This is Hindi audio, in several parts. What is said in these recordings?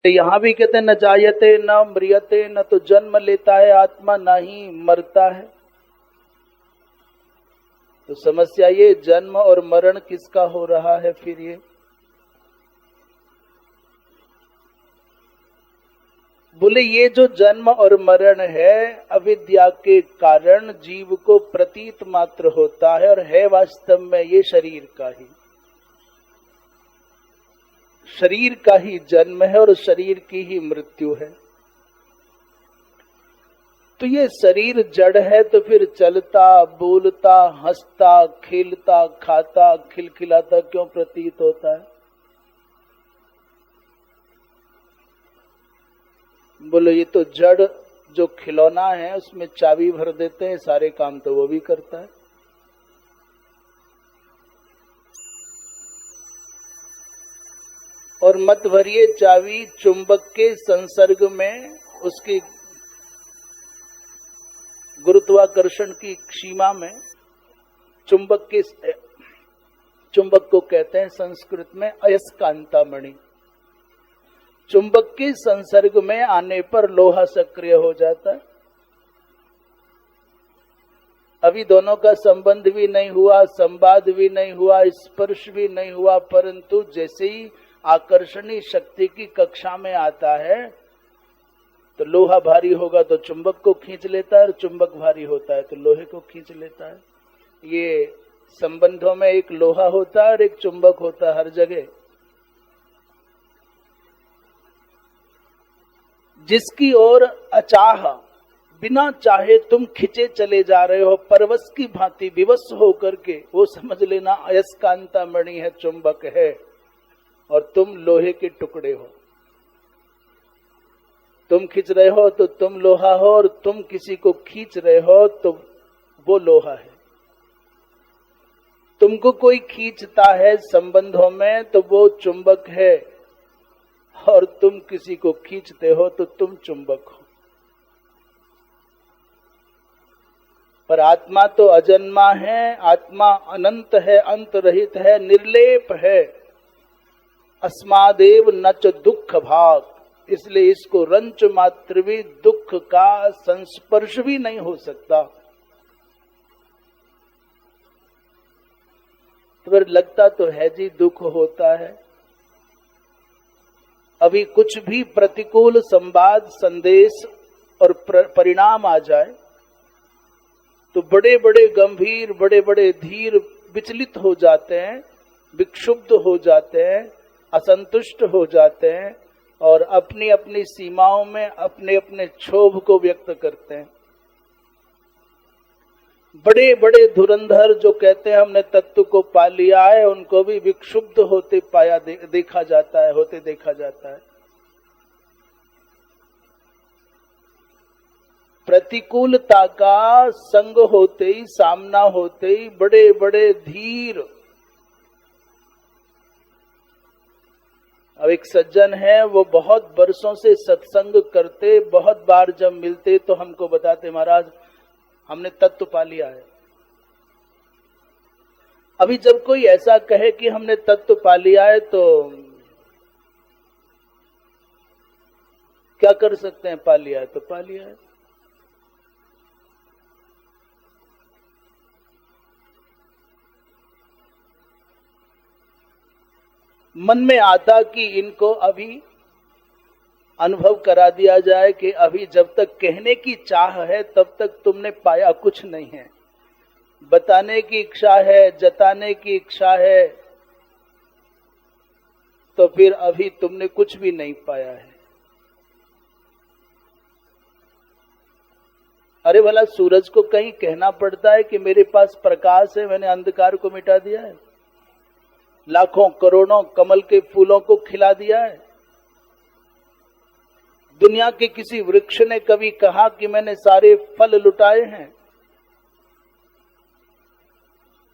यहाँ भी कहते न जायते न मृयते, न तो जन्म लेता है आत्मा न ही मरता है। तो समस्या ये जन्म और मरण किसका हो रहा है फिर ये? बोले ये जो जन्म और मरण है अविद्या के कारण जीव को प्रतीत मात्र होता है और है वास्तव में ये शरीर का ही जन्म है और शरीर की ही मृत्यु है। तो ये शरीर जड़ है तो फिर चलता बोलता हंसता खेलता खाता खिलखिलाता क्यों प्रतीत होता है? बोलो ये तो जड़ जो खिलौना है उसमें चाबी भर देते हैं, सारे काम तो वो भी करता है। और मत भरिए चाबी चुंबक के संसर्ग में, उसकी गुरुत्वाकर्षण की सीमा में चुंबक को कहते हैं संस्कृत में अयस्कांतामणि। चुंबक के संसर्ग में आने पर लोहा सक्रिय हो जाता है। अभी दोनों का संबंध भी नहीं हुआ, संवाद भी नहीं हुआ, स्पर्श भी नहीं हुआ, परंतु जैसे ही आकर्षणी शक्ति की कक्षा में आता है तो लोहा भारी होगा तो चुंबक को खींच लेता है और चुंबक भारी होता है तो लोहे को खींच लेता है। ये संबंधों में एक लोहा होता है और एक चुंबक होता है हर जगह। जिसकी ओर अचाह बिना चाहे तुम खिंचे चले जा रहे हो, परवश की भांति विवश होकर के, वो समझ लेना अयस्कांतामणि है, चुंबक है और तुम लोहे के टुकड़े हो। तुम खींच रहे हो तो तुम लोहा हो और तुम किसी को खींच रहे हो तो वो लोहा है। तुमको कोई खींचता है संबंधों में तो वो चुंबक है और तुम किसी को खींचते हो तो तुम चुंबक हो। पर आत्मा तो अजन्मा है, आत्मा अनंत है, अंत रहित है, निर्लेप है। अस्मादेव नच दुख भाग, इसलिए इसको रंच मात्र भी दुख का संस्पर्श भी नहीं हो सकता। तो फिर लगता तो है जी दुख होता है। अभी कुछ भी प्रतिकूल संवाद संदेश और परिणाम आ जाए तो बड़े बड़े गंभीर, बड़े बड़े धीर विचलित हो जाते हैं, विक्षुब्ध हो जाते हैं, असंतुष्ट हो जाते हैं और अपनी अपनी सीमाओं में अपने अपने क्षोभ को व्यक्त करते हैं। बड़े बड़े धुरंधर जो कहते हैं हमने तत्व को पा लिया है, उनको भी विक्षुब्ध होते देखा जाता है। प्रतिकूलता का संग होते ही, सामना होते ही बड़े बड़े धीर। अब एक सज्जन है, वो बहुत बरसों से सत्संग करते, बहुत बार जब मिलते तो हमको बताते महाराज हमने तत्व पा लिया है। अभी जब कोई ऐसा कहे कि हमने तत्व पा लिया है तो क्या कर सकते हैं? पा लिया है तो पा लिया है। मन में आता कि इनको अभी अनुभव करा दिया जाए कि अभी जब तक कहने की चाह है तब तक तुमने पाया कुछ नहीं है। बताने की इच्छा है, जताने की इच्छा है, तो फिर अभी तुमने कुछ भी नहीं पाया है। अरे भला सूरज को कहीं कहना पड़ता है कि मेरे पास प्रकाश है, मैंने अंधकार को मिटा दिया है? लाखों करोड़ों कमल के फूलों को खिला दिया है? दुनिया के किसी वृक्ष ने कभी कहा कि मैंने सारे फल लुटाए हैं?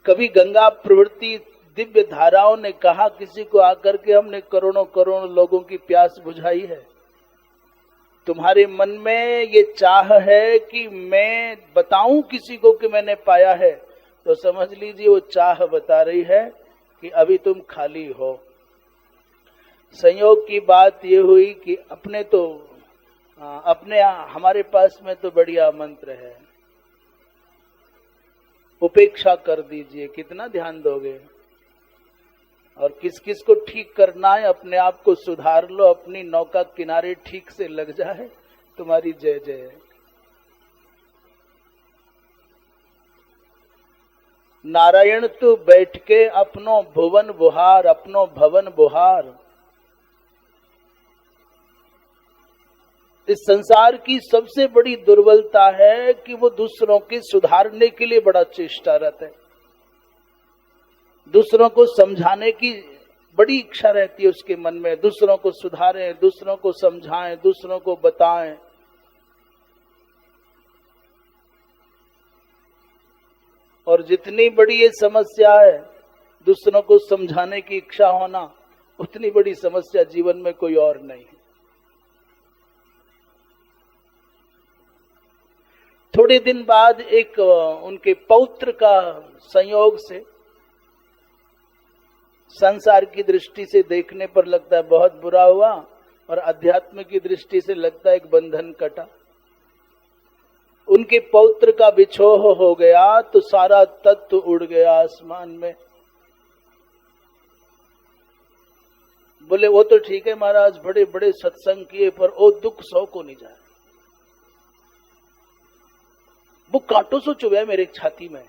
कभी गंगा प्रवृत्ति दिव्य धाराओं ने कहा किसी को आकर के हमने करोड़ों करोड़ों लोगों की प्यास बुझाई है? तुम्हारे मन में ये चाह है कि मैं बताऊं किसी को कि मैंने पाया है, तो समझ लीजिए वो चाह बता रही है कि अभी तुम खाली हो। संयोग की बात ये हुई कि हमारे पास में तो बढ़िया मंत्र है, उपेक्षा कर दीजिए, कितना ध्यान दोगे। और किस किस को ठीक करना है, अपने आप को सुधार लो, अपनी नौका किनारे ठीक से लग जाए, तुम्हारी जय जय है। नारायण तू बैठ के अपनो भुवन बुहार, अपनो भवन बुहार। इस संसार की सबसे बड़ी दुर्बलता है कि वो दूसरों के सुधारने के लिए बड़ा चेष्टारत है, दूसरों को समझाने की बड़ी इच्छा रहती है उसके मन में, दूसरों को सुधारें, दूसरों को समझाएं, दूसरों को बताएं। और जितनी बड़ी ये समस्या है दूसरों को समझाने की इच्छा होना, उतनी बड़ी समस्या जीवन में कोई और नहीं है। थोड़े दिन बाद एक उनके पौत्र का संयोग से, संसार की दृष्टि से देखने पर लगता है बहुत बुरा हुआ, और अध्यात्म की दृष्टि से लगता है एक बंधन कटा। उनके पौत्र का विछोह हो गया तो सारा तत्व उड़ गया आसमान में। बोले वो तो ठीक है महाराज, बड़े बड़े सत्संग किए, पर वो दुख सौ को नहीं जाए। वो कांटों से चुभे मेरे छाती में,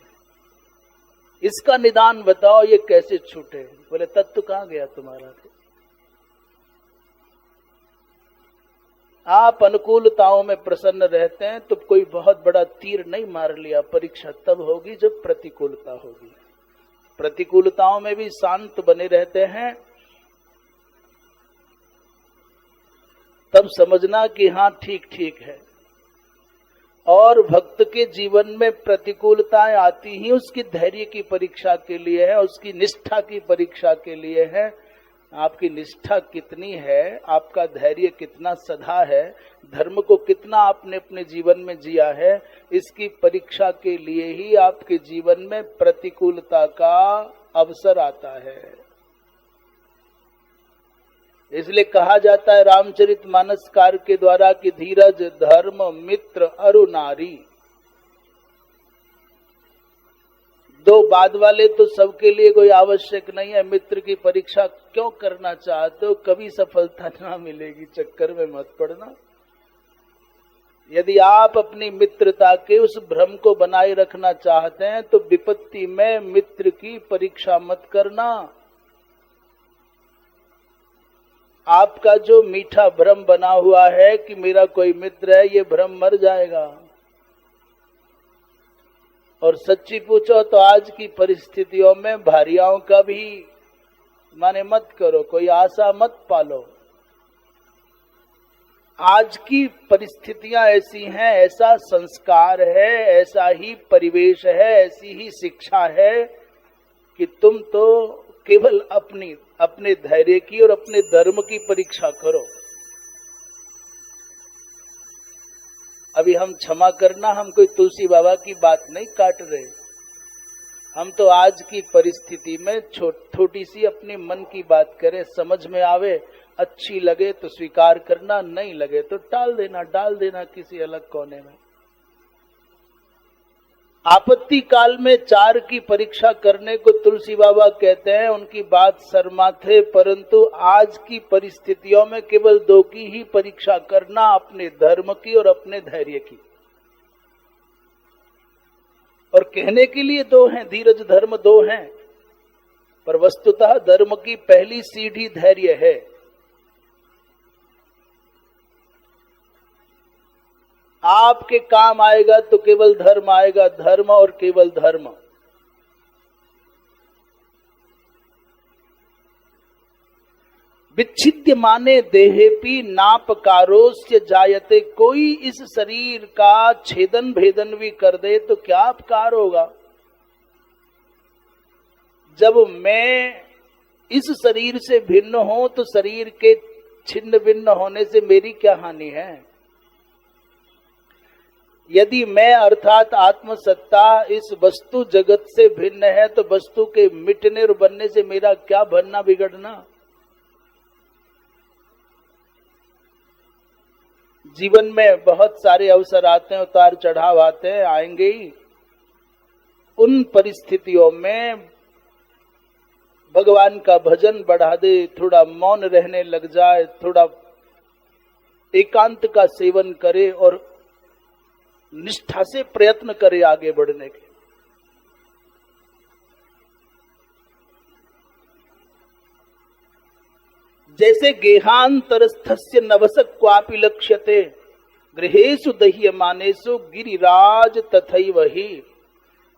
इसका निदान बताओ, ये कैसे छूटे। बोले तत्व कहां गया तुम्हारा? आप अनुकूलताओं में प्रसन्न रहते हैं तो कोई बहुत बड़ा तीर नहीं मार लिया। परीक्षा तब होगी जब प्रतिकूलता होगी। प्रतिकूलताओं में भी शांत बने रहते हैं, तब समझना कि हाँ ठीक ठीक है। और भक्त के जीवन में प्रतिकूलताएं आती ही उसकी धैर्य की परीक्षा के लिए है, उसकी निष्ठा की परीक्षा के लिए है। आपकी निष्ठा कितनी है, आपका धैर्य कितना सधा है, धर्म को कितना आपने अपने जीवन में जिया है, इसकी परीक्षा के लिए ही आपके जीवन में प्रतिकूलता का अवसर आता है। इसलिए कहा जाता है रामचरितमानसकार के द्वारा कि धीरज धर्म मित्र अरु नारी। दो बाद वाले तो सबके लिए कोई आवश्यक नहीं है। मित्र की परीक्षा क्यों करना चाहते हो? कभी सफलता ना मिलेगी, चक्कर में मत पड़ना। यदि आप अपनी मित्रता के उस भ्रम को बनाए रखना चाहते हैं तो विपत्ति में मित्र की परीक्षा मत करना। आपका जो मीठा भ्रम बना हुआ है कि मेरा कोई मित्र है, ये भ्रम मर जाएगा। और सच्ची पूछो तो आज की परिस्थितियों में भारियाओं का भी माने मत करो, कोई आशा मत पालो। आज की परिस्थितियां ऐसी हैं, ऐसा संस्कार है, ऐसा ही परिवेश है, ऐसी ही शिक्षा है कि तुम तो केवल अपने धैर्य की और अपने धर्म की परीक्षा करो। अभी हम क्षमा करना, हम कोई तुलसी बाबा की बात नहीं काट रहे। हम तो आज की परिस्थिति में छोटी सी अपने मन की बात करें, समझ में आवे, अच्छी लगे तो स्वीकार करना, नहीं लगे तो टाल देना, डाल देना किसी अलग कोने में। आपत्ति काल में चार की परीक्षा करने को तुलसी बाबा कहते हैं, उनकी बात शर्माते, परंतु आज की परिस्थितियों में केवल दो की ही परीक्षा करना, अपने धर्म की और अपने धैर्य की। और कहने के लिए दो हैं, धीरज धर्म दो हैं, पर वस्तुतः धर्म की पहली सीढ़ी धैर्य है। आपके काम आएगा तो केवल धर्म आएगा, धर्म और केवल धर्म। विच्छिद्य माने देहेपि नापकारोस्य जायते। कोई इस शरीर का छेदन भेदन भी कर दे तो क्या अपकार होगा? जब मैं इस शरीर से भिन्न हूं तो शरीर के छिन्न भिन्न होने से मेरी क्या हानि है? यदि मैं अर्थात आत्मसत्ता इस वस्तु जगत से भिन्न है तो वस्तु के मिटने और बनने से मेरा क्या बनना बिगड़ना? जीवन में बहुत सारे अवसर आते हैं, उतार चढ़ाव आते हैं, आएंगे ही। उन परिस्थितियों में भगवान का भजन बढ़ा दे, थोड़ा मौन रहने लग जाए, थोड़ा एकांत का सेवन करे और निष्ठा से प्रयत्न करे आगे बढ़ने के। जैसे गेहांतरस्थस्य नवसक क्वापि लक्ष्यते गृहेषु दह्यमानेषु गिरिराज तथैव ही।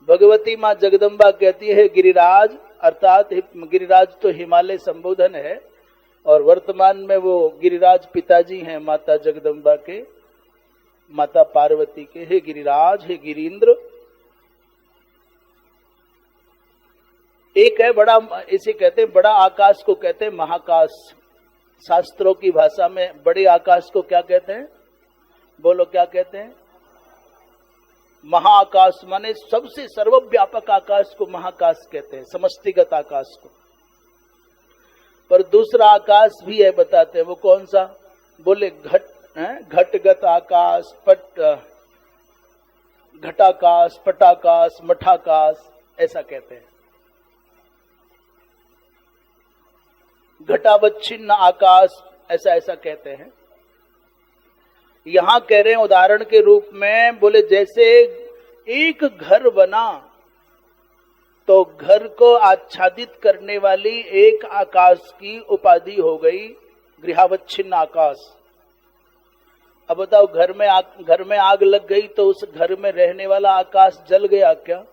भगवती माँ जगदम्बा कहती है गिरिराज, अर्थात गिरिराज तो हिमालय संबोधन है, और वर्तमान में वो गिरिराज पिताजी हैं माता जगदम्बा के, माता पार्वती के। हे गिरिराज, हे गिरीन्द्र। एक है बड़ा, इसे कहते हैं बड़ा आकाश को कहते हैं महाकाश। शास्त्रों की भाषा में बड़े आकाश को क्या कहते हैं? बोलो क्या कहते हैं? महाआकाश, माने सबसे सर्वव्यापक आकाश को महाकाश कहते हैं, समष्टिगत आकाश को। पर दूसरा आकाश भी है, बताते हैं वो कौन सा? बोले घटगत आकाश, घटाकाश, पटाकाश, मठाकाश, ऐसा कहते हैं। घटावच्छिन्न आकाश, ऐसा ऐसा कहते हैं। यहां कह रहे हैं उदाहरण के रूप में, बोले जैसे एक घर बना तो घर को आच्छादित करने वाली एक आकाश की उपाधि हो गई गृहावच्छिन्न आकाश। अब बताओ, घर में आग लग गई तो उस घर में रहने वाला आकाश जल गया क्या?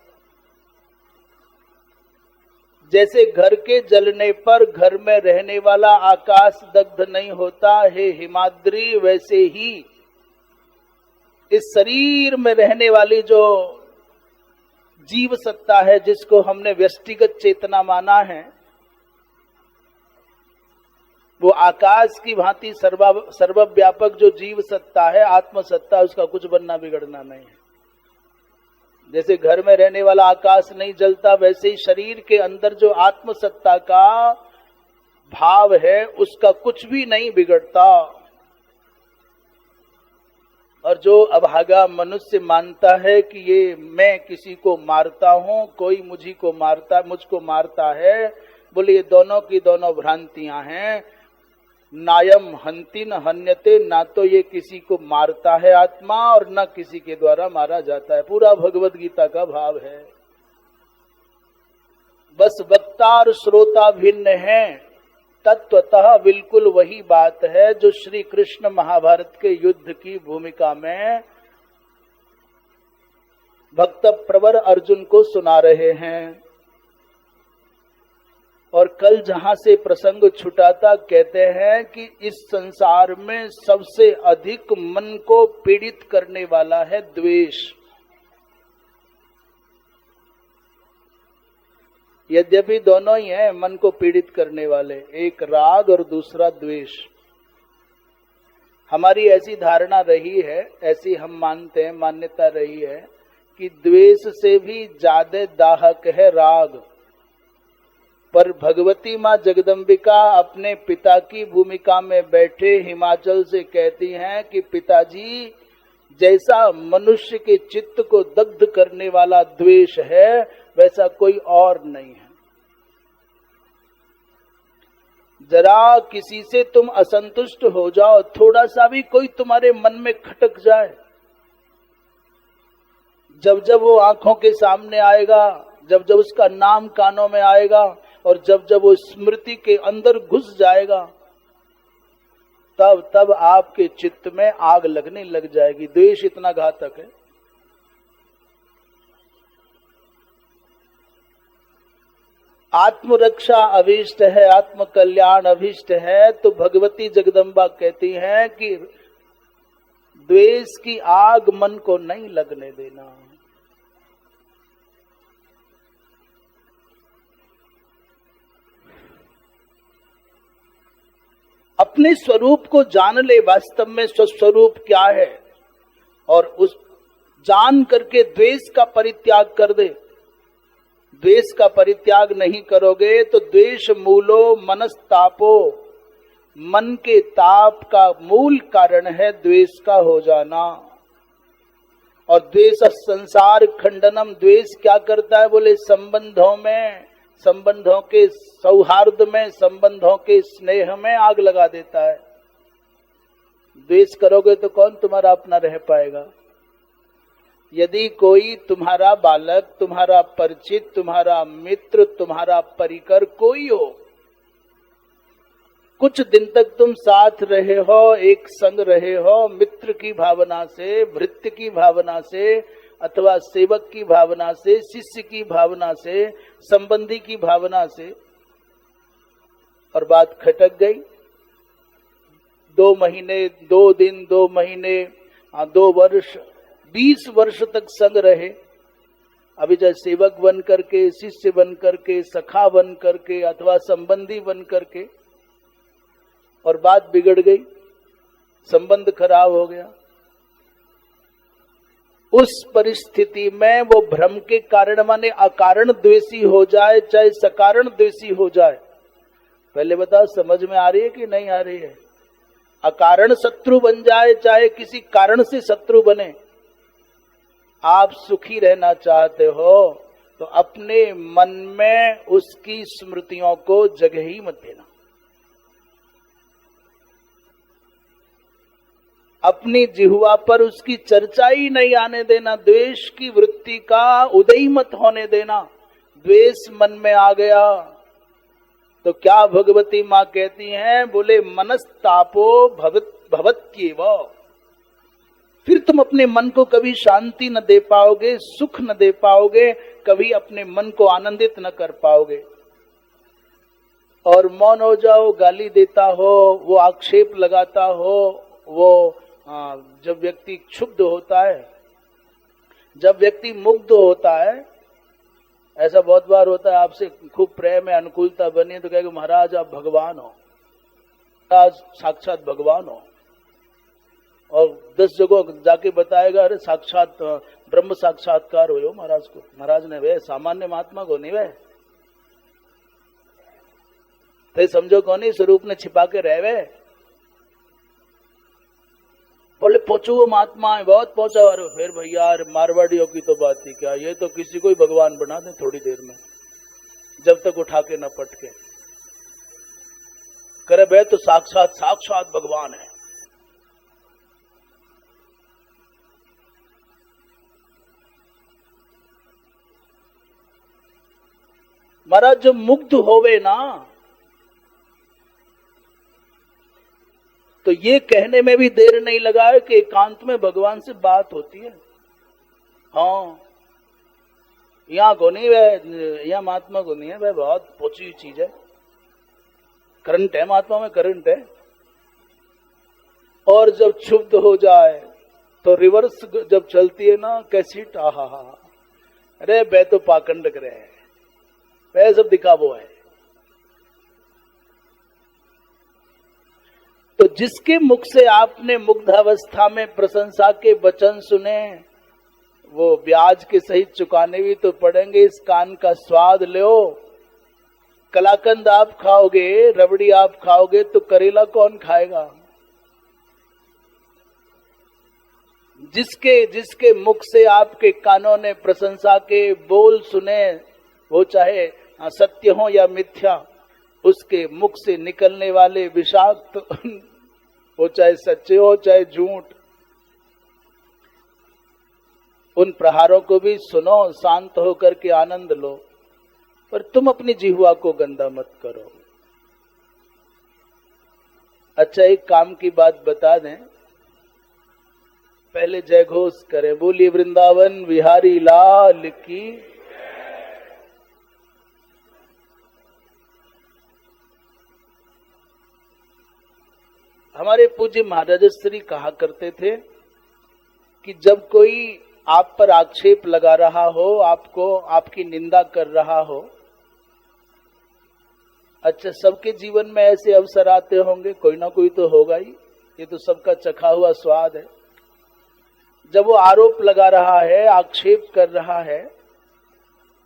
जैसे घर के जलने पर घर में रहने वाला आकाश दग्ध नहीं होता है हिमाद्री, वैसे ही इस शरीर में रहने वाली जो जीव सत्ता है, जिसको हमने व्यष्टिगत चेतना माना है, वो आकाश की भांति सर्वव्यापक जो जीव सत्ता है, आत्म सत्ता, उसका कुछ बनना बिगड़ना नहीं है। जैसे घर में रहने वाला आकाश नहीं जलता, वैसे ही शरीर के अंदर जो आत्म सत्ता का भाव है उसका कुछ भी नहीं बिगड़ता। और जो अभागा मनुष्य मानता है कि ये मैं किसी को मारता हूं, कोई मुझको मारता है, बोले ये दोनों की दोनों भ्रांतियां हैं। नायम हंति न हन्यते, ना तो ये किसी को मारता है आत्मा और न किसी के द्वारा मारा जाता है। पूरा भगवत गीता का भाव है। बस वक्ता और श्रोता भिन्न है, तत्वतः बिल्कुल वही बात है जो श्री कृष्ण महाभारत के युद्ध की भूमिका में भक्त प्रवर अर्जुन को सुना रहे हैं। और कल जहां से प्रसंग छुटा था, कहते हैं कि इस संसार में सबसे अधिक मन को पीड़ित करने वाला है द्वेष। यद्यपि दोनों ही हैं मन को पीड़ित करने वाले, एक राग और दूसरा द्वेष। हमारी ऐसी धारणा रही है, ऐसी हम मानते हैं, मान्यता रही है कि द्वेष से भी ज्यादा दाहक है राग। पर भगवती माँ जगदम्बिका अपने पिता की भूमिका में बैठे हिमाचल से कहती हैं कि पिताजी, जैसा मनुष्य के चित्त को दग्ध करने वाला द्वेष है, वैसा कोई और नहीं है। जरा किसी से तुम असंतुष्ट हो जाओ, थोड़ा सा भी कोई तुम्हारे मन में खटक जाए, जब जब वो आंखों के सामने आएगा, जब जब उसका नाम कानों में आएगा और जब जब वो स्मृति के अंदर घुस जाएगा, तब तब आपके चित्त में आग लगने लग जाएगी। द्वेष इतना घातक है। आत्मरक्षा अभीष्ट है, आत्म कल्याण अभीष्ट है, तो भगवती जगदम्बा कहती हैं कि द्वेष की आग मन को नहीं लगने देना। अपने स्वरूप को जान ले, वास्तव में स्वस्वरूप क्या है, और उस जान करके द्वेष का परित्याग कर दे। द्वेष का परित्याग नहीं करोगे तो द्वेष मूलो मनस्तापो, मन के ताप का मूल कारण है द्वेष का हो जाना। और द्वेष संसार खंडनम, द्वेष क्या करता है बोले, संबंधों में, संबंधों के सौहार्द में, संबंधों के स्नेह में आग लगा देता है। द्वेष करोगे तो कौन तुम्हारा अपना रह पाएगा। यदि कोई तुम्हारा बालक, तुम्हारा परिचित, तुम्हारा मित्र, तुम्हारा परिकर कोई हो, कुछ दिन तक तुम साथ रहे हो, एक संग रहे हो, मित्र की भावना से, भृत्य की भावना से, अथवा सेवक की भावना से, शिष्य की भावना से, संबंधी की भावना से, और बात खटक गई, 2 महीने, 2 दिन, 2 महीने, 2 वर्ष, 20 वर्ष तक संग रहे, अभी चाहे सेवक बन करके, शिष्य बन करके, सखा बन करके, अथवा संबंधी बन करके, और बात बिगड़ गई, संबंध खराब हो गया। उस परिस्थिति में वो भ्रम के कारण माने अकारण द्वेषी हो जाए, चाहे सकारण द्वेषी हो जाए, पहले बताओ समझ में आ रही है कि नहीं आ रही है। अकारण शत्रु बन जाए, चाहे किसी कारण से शत्रु बने, आप सुखी रहना चाहते हो तो अपने मन में उसकी स्मृतियों को जगह ही मत देना। अपनी जिह्वा पर उसकी चर्चा ही नहीं आने देना, द्वेष की वृत्ति का उदय ही मत होने देना। द्वेष मन में आ गया तो क्या भगवती माँ कहती हैं, बोले मनस्तापो भवत्येव, फिर तुम अपने मन को कभी शांति न दे पाओगे, सुख न दे पाओगे, कभी अपने मन को आनंदित न कर पाओगे। और मौन हो जाओ, गाली देता हो, वो आक्षेप लगाता हो, वो जब व्यक्ति क्षुब्ध होता है, जब व्यक्ति मुग्ध होता है, ऐसा बहुत बार होता है, आपसे खूब प्रेम है, अनुकूलता बनी तो कहेगा महाराज आप भगवान हो, महाराज साक्षात भगवान हो, और 10 जगह जाके बताएगा अरे साक्षात ब्रह्म साक्षात्कार हो महाराज को, महाराज ने वे सामान्य महात्मा को नहीं वे तो समझो कौन ही स्वरूप ने छिपा के रह वे, बोले पहुंचो वो महात्मा है, बहुत पहुंचा। और फिर भैया मारवाड़ियों की तो बात ही क्या, ये तो किसी को ही भगवान बना दे थोड़ी देर में, जब तक उठा के न पटके, करे भे तो साक्षात साक्षात भगवान है। महाराज जो मुग्ध होवे ना, तो ये कहने में भी देर नहीं लगा है कि एकांत में भगवान से बात होती है। हाँ, यहाँ को नहीं वह, यहाँ महात्मा को नहीं है, वह बहुत पहुंची हुई चीज है, करंट है महात्मा में, करंट है। और जब क्षुब्ध हो जाए तो रिवर्स जब चलती है ना कैसेट, आहा, अरे बै तो पाखंड करे है, वह सब दिखावो है। तो जिसके मुख से आपने मुग्धावस्था में प्रशंसा के वचन सुने, वो ब्याज के सहित चुकाने भी तो पड़ेंगे। इस कान का स्वाद लो, कलाकंद आप खाओगे, रबड़ी आप खाओगे तो करेला कौन खाएगा। जिसके मुख से आपके कानों ने प्रशंसा के बोल सुने, वो चाहे सत्य हो या मिथ्या, उसके मुख से निकलने वाले विषाक्त वो चाहे सच्चे हो चाहे झूठ, उन प्रहारों को भी सुनो, शांत होकर के आनंद लो, पर तुम अपनी जिह्वा को गंदा मत करो। अच्छा, एक काम की बात बता दें, पहले जय घोष करें, बोलिए वृंदावन बिहारी लाल की। हमारे पूज्य महाराज श्री कहा करते थे कि जब कोई आप पर आक्षेप लगा रहा हो, आपको आपकी निंदा कर रहा हो, अच्छा सबके जीवन में ऐसे अवसर आते होंगे, कोई ना कोई तो होगा ही, ये तो सबका चखा हुआ स्वाद है। जब वो आरोप लगा रहा है, आक्षेप कर रहा है,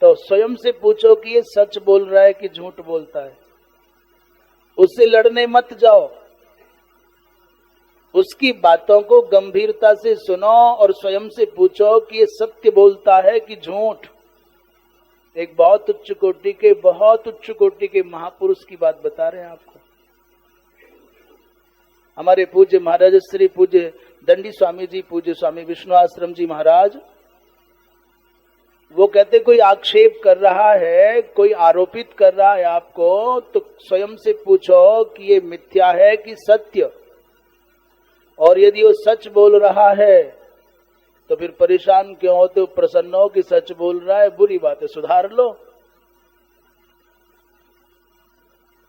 तो स्वयं से पूछो कि ये सच बोल रहा है कि झूठ बोलता है। उससे लड़ने मत जाओ, उसकी बातों को गंभीरता से सुनो और स्वयं से पूछो कि ये सत्य बोलता है कि झूठ। एक बहुत उच्च कोटि के महापुरुष की बात बता रहे हैं आपको। हमारे पूज्य महाराज श्री पूज्य दंडी स्वामी जी, पूज्य स्वामी विष्णु आश्रम जी महाराज, वो कहते कोई आक्षेप कर रहा है, कोई आरोपित कर रहा है आपको, तो स्वयं से पूछो कि ये मिथ्या है कि सत्य। और यदि वो सच बोल रहा है तो फिर परेशान क्यों होते हो? प्रसन्न हो कि सच बोल रहा है, बुरी बात है, सुधार लो।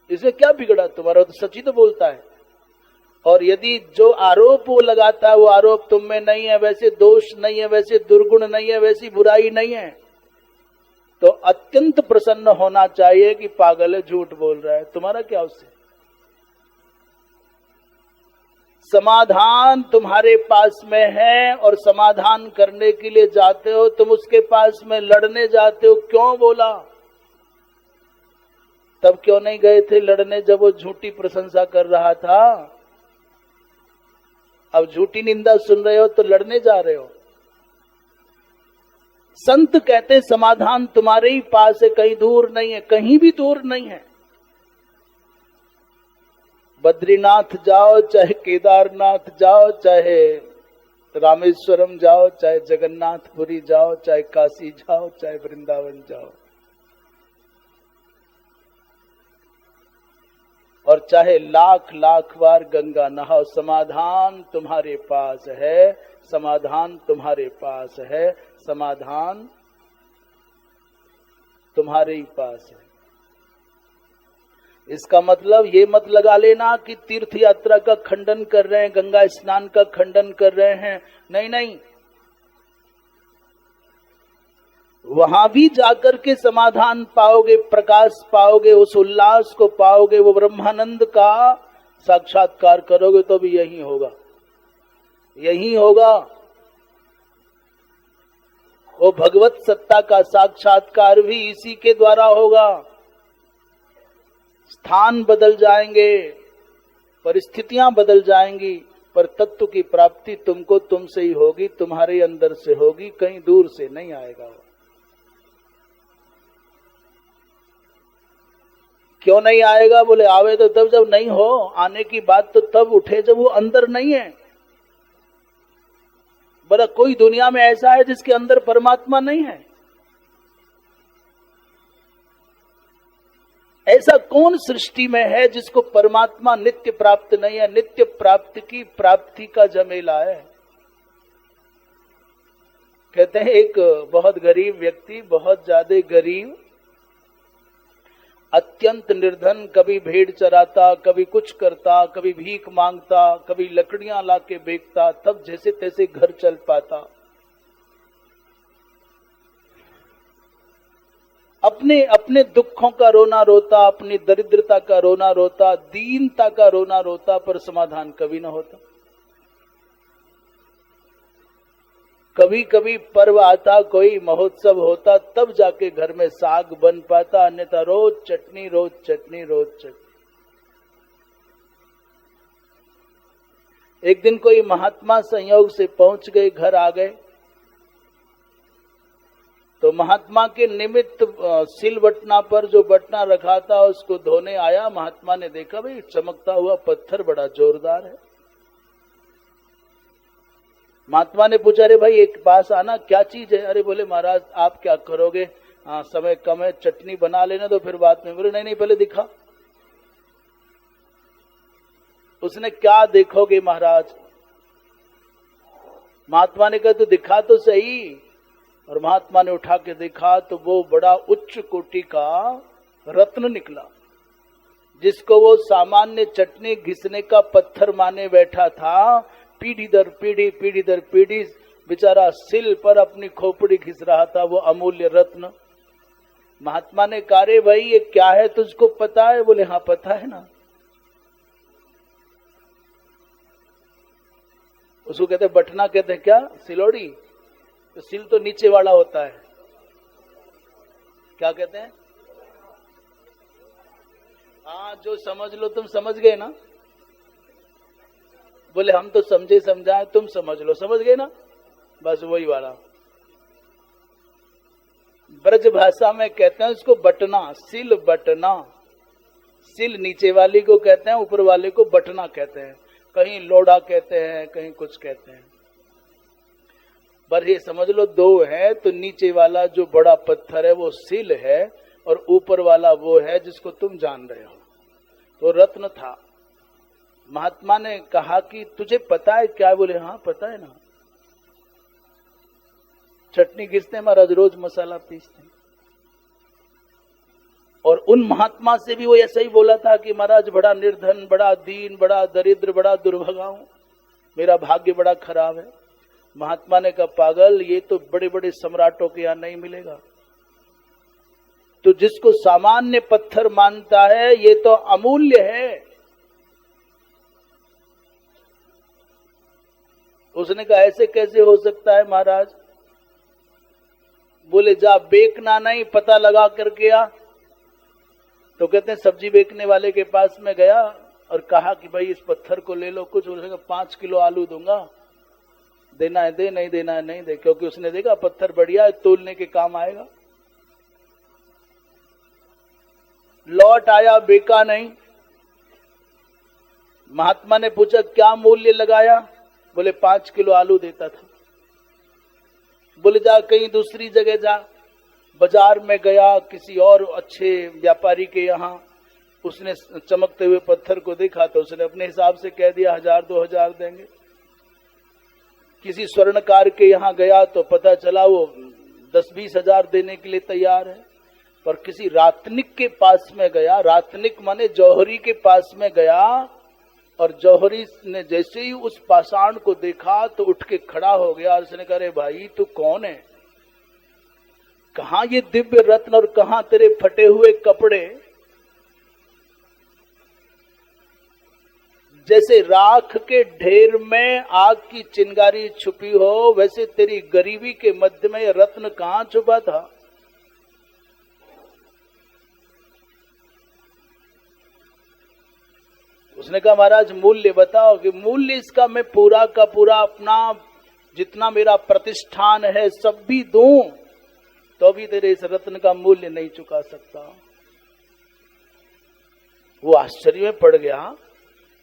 इसमें क्या बिगड़ा तुम्हारा? तो सच ही तो बोलता है। और यदि जो आरोप वो लगाता है वो आरोप तुम में नहीं है, वैसे दोष नहीं है, वैसे दुर्गुण नहीं है, वैसी बुराई नहीं है, तो अत्यंत प्रसन्न होना चाहिए कि पागल है, झूठ बोल रहा है। तुम्हारा क्या उससे? समाधान तुम्हारे पास में है और समाधान करने के लिए जाते हो, तुम उसके पास में लड़ने जाते हो। क्यों बोला? तब क्यों नहीं गए थे लड़ने जब वो झूठी प्रशंसा कर रहा था? अब झूठी निंदा सुन रहे हो तो लड़ने जा रहे हो। संत कहते समाधान तुम्हारे ही पास है, कहीं दूर नहीं है, कहीं भी दूर नहीं है। बद्रीनाथ जाओ, चाहे केदारनाथ जाओ, चाहे रामेश्वरम जाओ, चाहे जगन्नाथपुरी जाओ, चाहे काशी जाओ, चाहे वृंदावन जाओ, और चाहे लाख लाख बार गंगा नहाओ, समाधान तुम्हारे पास है, समाधान तुम्हारे पास है, समाधान तुम्हारे ही पास है। इसका मतलब ये मत लगा लेना कि तीर्थ यात्रा का खंडन कर रहे हैं, गंगा स्नान का खंडन कर रहे हैं। नहीं नहीं, वहां भी जाकर के समाधान पाओगे, प्रकाश पाओगे, उस उल्लास को पाओगे, वो ब्रह्मानंद का साक्षात्कार करोगे तो भी यही होगा, यही होगा। वो भगवत सत्ता का साक्षात्कार भी इसी के द्वारा होगा। स्थान बदल जाएंगे, परिस्थितियां बदल जाएंगी, पर तत्व की प्राप्ति तुमको तुमसे ही होगी, तुम्हारे अंदर से होगी, कहीं दूर से नहीं आएगा। क्यों नहीं आएगा? बोले आवे तो तब जब नहीं हो, आने की बात तो तब उठे जब वो अंदर नहीं है। बोला कोई दुनिया में ऐसा है जिसके अंदर परमात्मा नहीं है? ऐसा कौन सृष्टि में है जिसको परमात्मा नित्य प्राप्त नहीं है? नित्य प्राप्ति की प्राप्ति का झमेला है। कहते हैं एक बहुत गरीब व्यक्ति, बहुत ज्यादा गरीब, अत्यंत निर्धन, कभी भेड़ चराता, कभी कुछ करता, कभी भीख मांगता, कभी लकड़ियां लाके बेचता, तब जैसे तैसे घर चल पाता। अपने अपने दुखों का रोना रोता, अपनी दरिद्रता का रोना रोता, दीनता का रोना रोता, पर समाधान कभी ना होता। कभी कभी पर्व आता, कोई महोत्सव होता, तब जाके घर में साग बन पाता, अन्यथा रोज चटनी, रोज चटनी, रोज चटनी। एक दिन कोई महात्मा संयोग से पहुंच गए, घर आ गए, तो महात्मा के निमित्त सिल बटना पर जो बटना रखा था उसको धोने आया। महात्मा ने देखा भाई चमकता हुआ पत्थर बड़ा जोरदार है। महात्मा ने पूछा, अरे भाई एक पास आना, क्या चीज है? अरे बोले महाराज आप क्या करोगे, समय कम है, चटनी बना लेना तो फिर बाद में। बोले नहीं नहीं पहले दिखा। उसने क्या देखोगे महाराज? महात्मा ने कहा तो दिखा तो सही। और महात्मा ने उठा के देखा तो वो बड़ा उच्च कोटि का रत्न निकला, जिसको वो सामान्य चटनी घिसने का पत्थर माने बैठा था। पीढ़ी दर पीढ़ी, पीढ़ी दर पीढ़ी बेचारा सिल पर अपनी खोपड़ी घिस रहा था वो अमूल्य रत्न। महात्मा ने कहा, रे भाई ये क्या है, तुझको पता है? बोले हाँ पता है ना। उसको कहते बटना, कहते हैं क्या? सिलोड़ी। तो सिल तो नीचे वाला होता है, क्या कहते हैं? हाँ, जो समझ लो तुम समझ गए ना। बोले हम तो समझे समझाए, तुम समझ लो, समझ गए ना, बस वही वाला। ब्रज भाषा में कहते हैं उसको बटना, सिल बटना। सिल नीचे वाली को कहते हैं, ऊपर वाले को बटना कहते हैं। कहीं लोढ़ा कहते हैं, कहीं कुछ कहते हैं। पर ये समझ लो दो है, तो नीचे वाला जो बड़ा पत्थर है वो सिल है, और ऊपर वाला वो है जिसको तुम जान रहे हो। तो रत्न था। महात्मा ने कहा कि तुझे पता है क्या? बोले हाँ पता है ना। चटनी घिसते महाराज, रोज मसाला पीसते। और उन महात्मा से भी वो ऐसा ही बोला था कि महाराज बड़ा निर्धन, बड़ा दीन, बड़ा दरिद्र, बड़ा दुर्भागा हूं, मेरा भाग्य बड़ा खराब है। महात्मा ने कहा पागल, ये तो बड़े बड़े सम्राटों के यहां नहीं मिलेगा। तो जिसको सामान्य पत्थर मानता है ये तो अमूल्य है। उसने कहा ऐसे कैसे हो सकता है महाराज? बोले जा बेचना नहीं, पता लगा करके आ। तो कहते हैं सब्जी बेचने वाले के पास में गया और कहा कि भाई इस पत्थर को ले लो कुछ। उसने कहा 5 किलो आलू दूंगा, देना है दे, नहीं देना है नहीं दे, क्योंकि उसने देखा पत्थर बढ़िया है, तोलने के काम आएगा। लौट आया, बेका नहीं। महात्मा ने पूछा क्या मूल्य लगाया? बोले 5 किलो आलू देता था। बोले जा कहीं दूसरी जगह जा। बाजार में गया, किसी और अच्छे व्यापारी के यहाँ, उसने चमकते हुए पत्थर को देखा तो उसने अपने हिसाब से कह दिया 1000-2000 देंगे। किसी स्वर्णकार के यहाँ गया तो पता चला वो 10-20 हजार देने के लिए तैयार है। पर किसी रातनिक के पास में गया, रातनिक माने जौहरी के पास में गया, और जौहरी ने जैसे ही उस पाषाण को देखा तो उठ के खड़ा हो गया और उसने कहा भाई तू कौन है? कहां ये दिव्य रत्न और कहां तेरे फटे हुए कपड़े? जैसे राख के ढेर में आग की चिंगारी छुपी हो, वैसे तेरी गरीबी के मध्य में रत्न कहां छुपा था? उसने कहा महाराज मूल्य बताओ। कि मूल्य इसका मैं पूरा का पूरा अपना जितना मेरा प्रतिष्ठान है सब भी दूं तो भी तेरे इस रत्न का मूल्य नहीं चुका सकता। वो आश्चर्य में पड़ गया,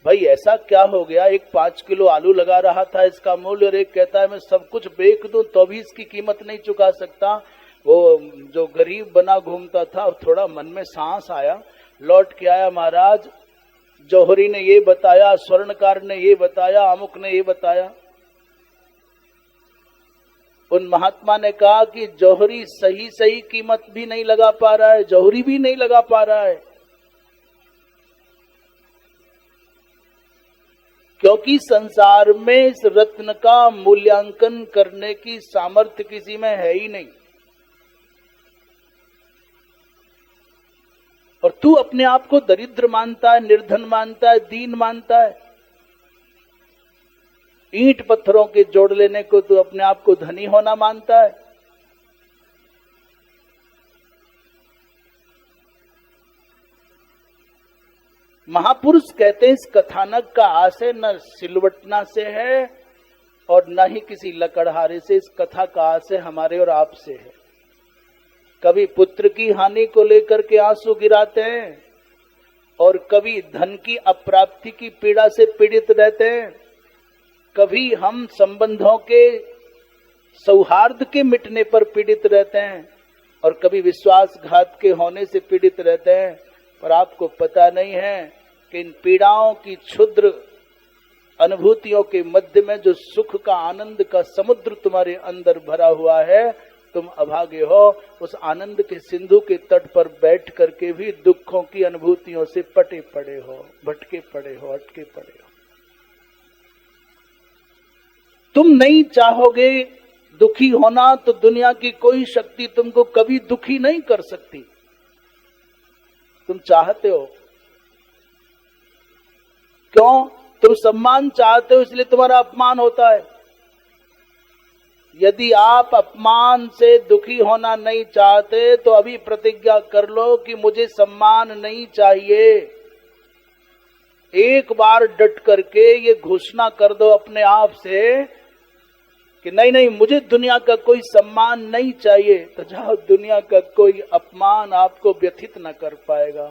भाई ऐसा क्या हो गया? एक 5 किलो आलू लगा रहा था इसका मूल्य, और एक कहता है मैं सब कुछ बेच दूं तो भी इसकी कीमत नहीं चुका सकता। वो जो गरीब बना घूमता था, और थोड़ा मन में सांस आया, लौट के आया महाराज जौहरी ने ये बताया, स्वर्णकार ने ये बताया, अमुक ने ये बताया। उन महात्मा ने कहा कि जौहरी सही कीमत भी नहीं लगा पा रहा है, जौहरी भी नहीं लगा पा रहा है, क्योंकि संसार में इस रत्न का मूल्यांकन करने की सामर्थ्य किसी में है ही नहीं। और तू अपने आप को दरिद्र मानता है, निर्धन मानता है, दीन मानता है। ईंट पत्थरों के जोड़ लेने को तू अपने आप को धनी होना मानता है। महापुरुष कहते हैं इस कथानक का आशय न सिलवटना से है और न ही किसी लकड़हारे से। इस कथा का आशय हमारे और आप से है। कभी पुत्र की हानि को लेकर के आंसू गिराते हैं, और कभी धन की अप्राप्ति की पीड़ा से पीड़ित रहते हैं। कभी हम संबंधों के सौहार्द के मिटने पर पीड़ित रहते हैं, और कभी विश्वासघात के होने से पीड़ित रहते हैं। पर आपको पता नहीं है कि इन पीड़ाओं की क्षुद्र अनुभूतियों के मध्य में जो सुख का, आनंद का समुद्र तुम्हारे अंदर भरा हुआ है, तुम अभागे हो। उस आनंद के सिंधु के तट पर बैठ करके भी दुखों की अनुभूतियों से पटे पड़े हो, भटके पड़े हो, अटके पड़े हो। तुम नहीं चाहोगे दुखी होना तो दुनिया की कोई शक्ति तुमको कभी दुखी नहीं कर सकती। तुम चाहते हो, क्यों? तुम सम्मान चाहते हो, इसलिए तुम्हारा अपमान होता है। यदि आप अपमान से दुखी होना नहीं चाहते तो अभी प्रतिज्ञा कर लो कि मुझे सम्मान नहीं चाहिए। एक बार डट करके ये घोषणा कर दो अपने आप से कि नहीं नहीं, मुझे दुनिया का कोई सम्मान नहीं चाहिए, तो जाओ, दुनिया का कोई अपमान आपको व्यथित न कर पाएगा।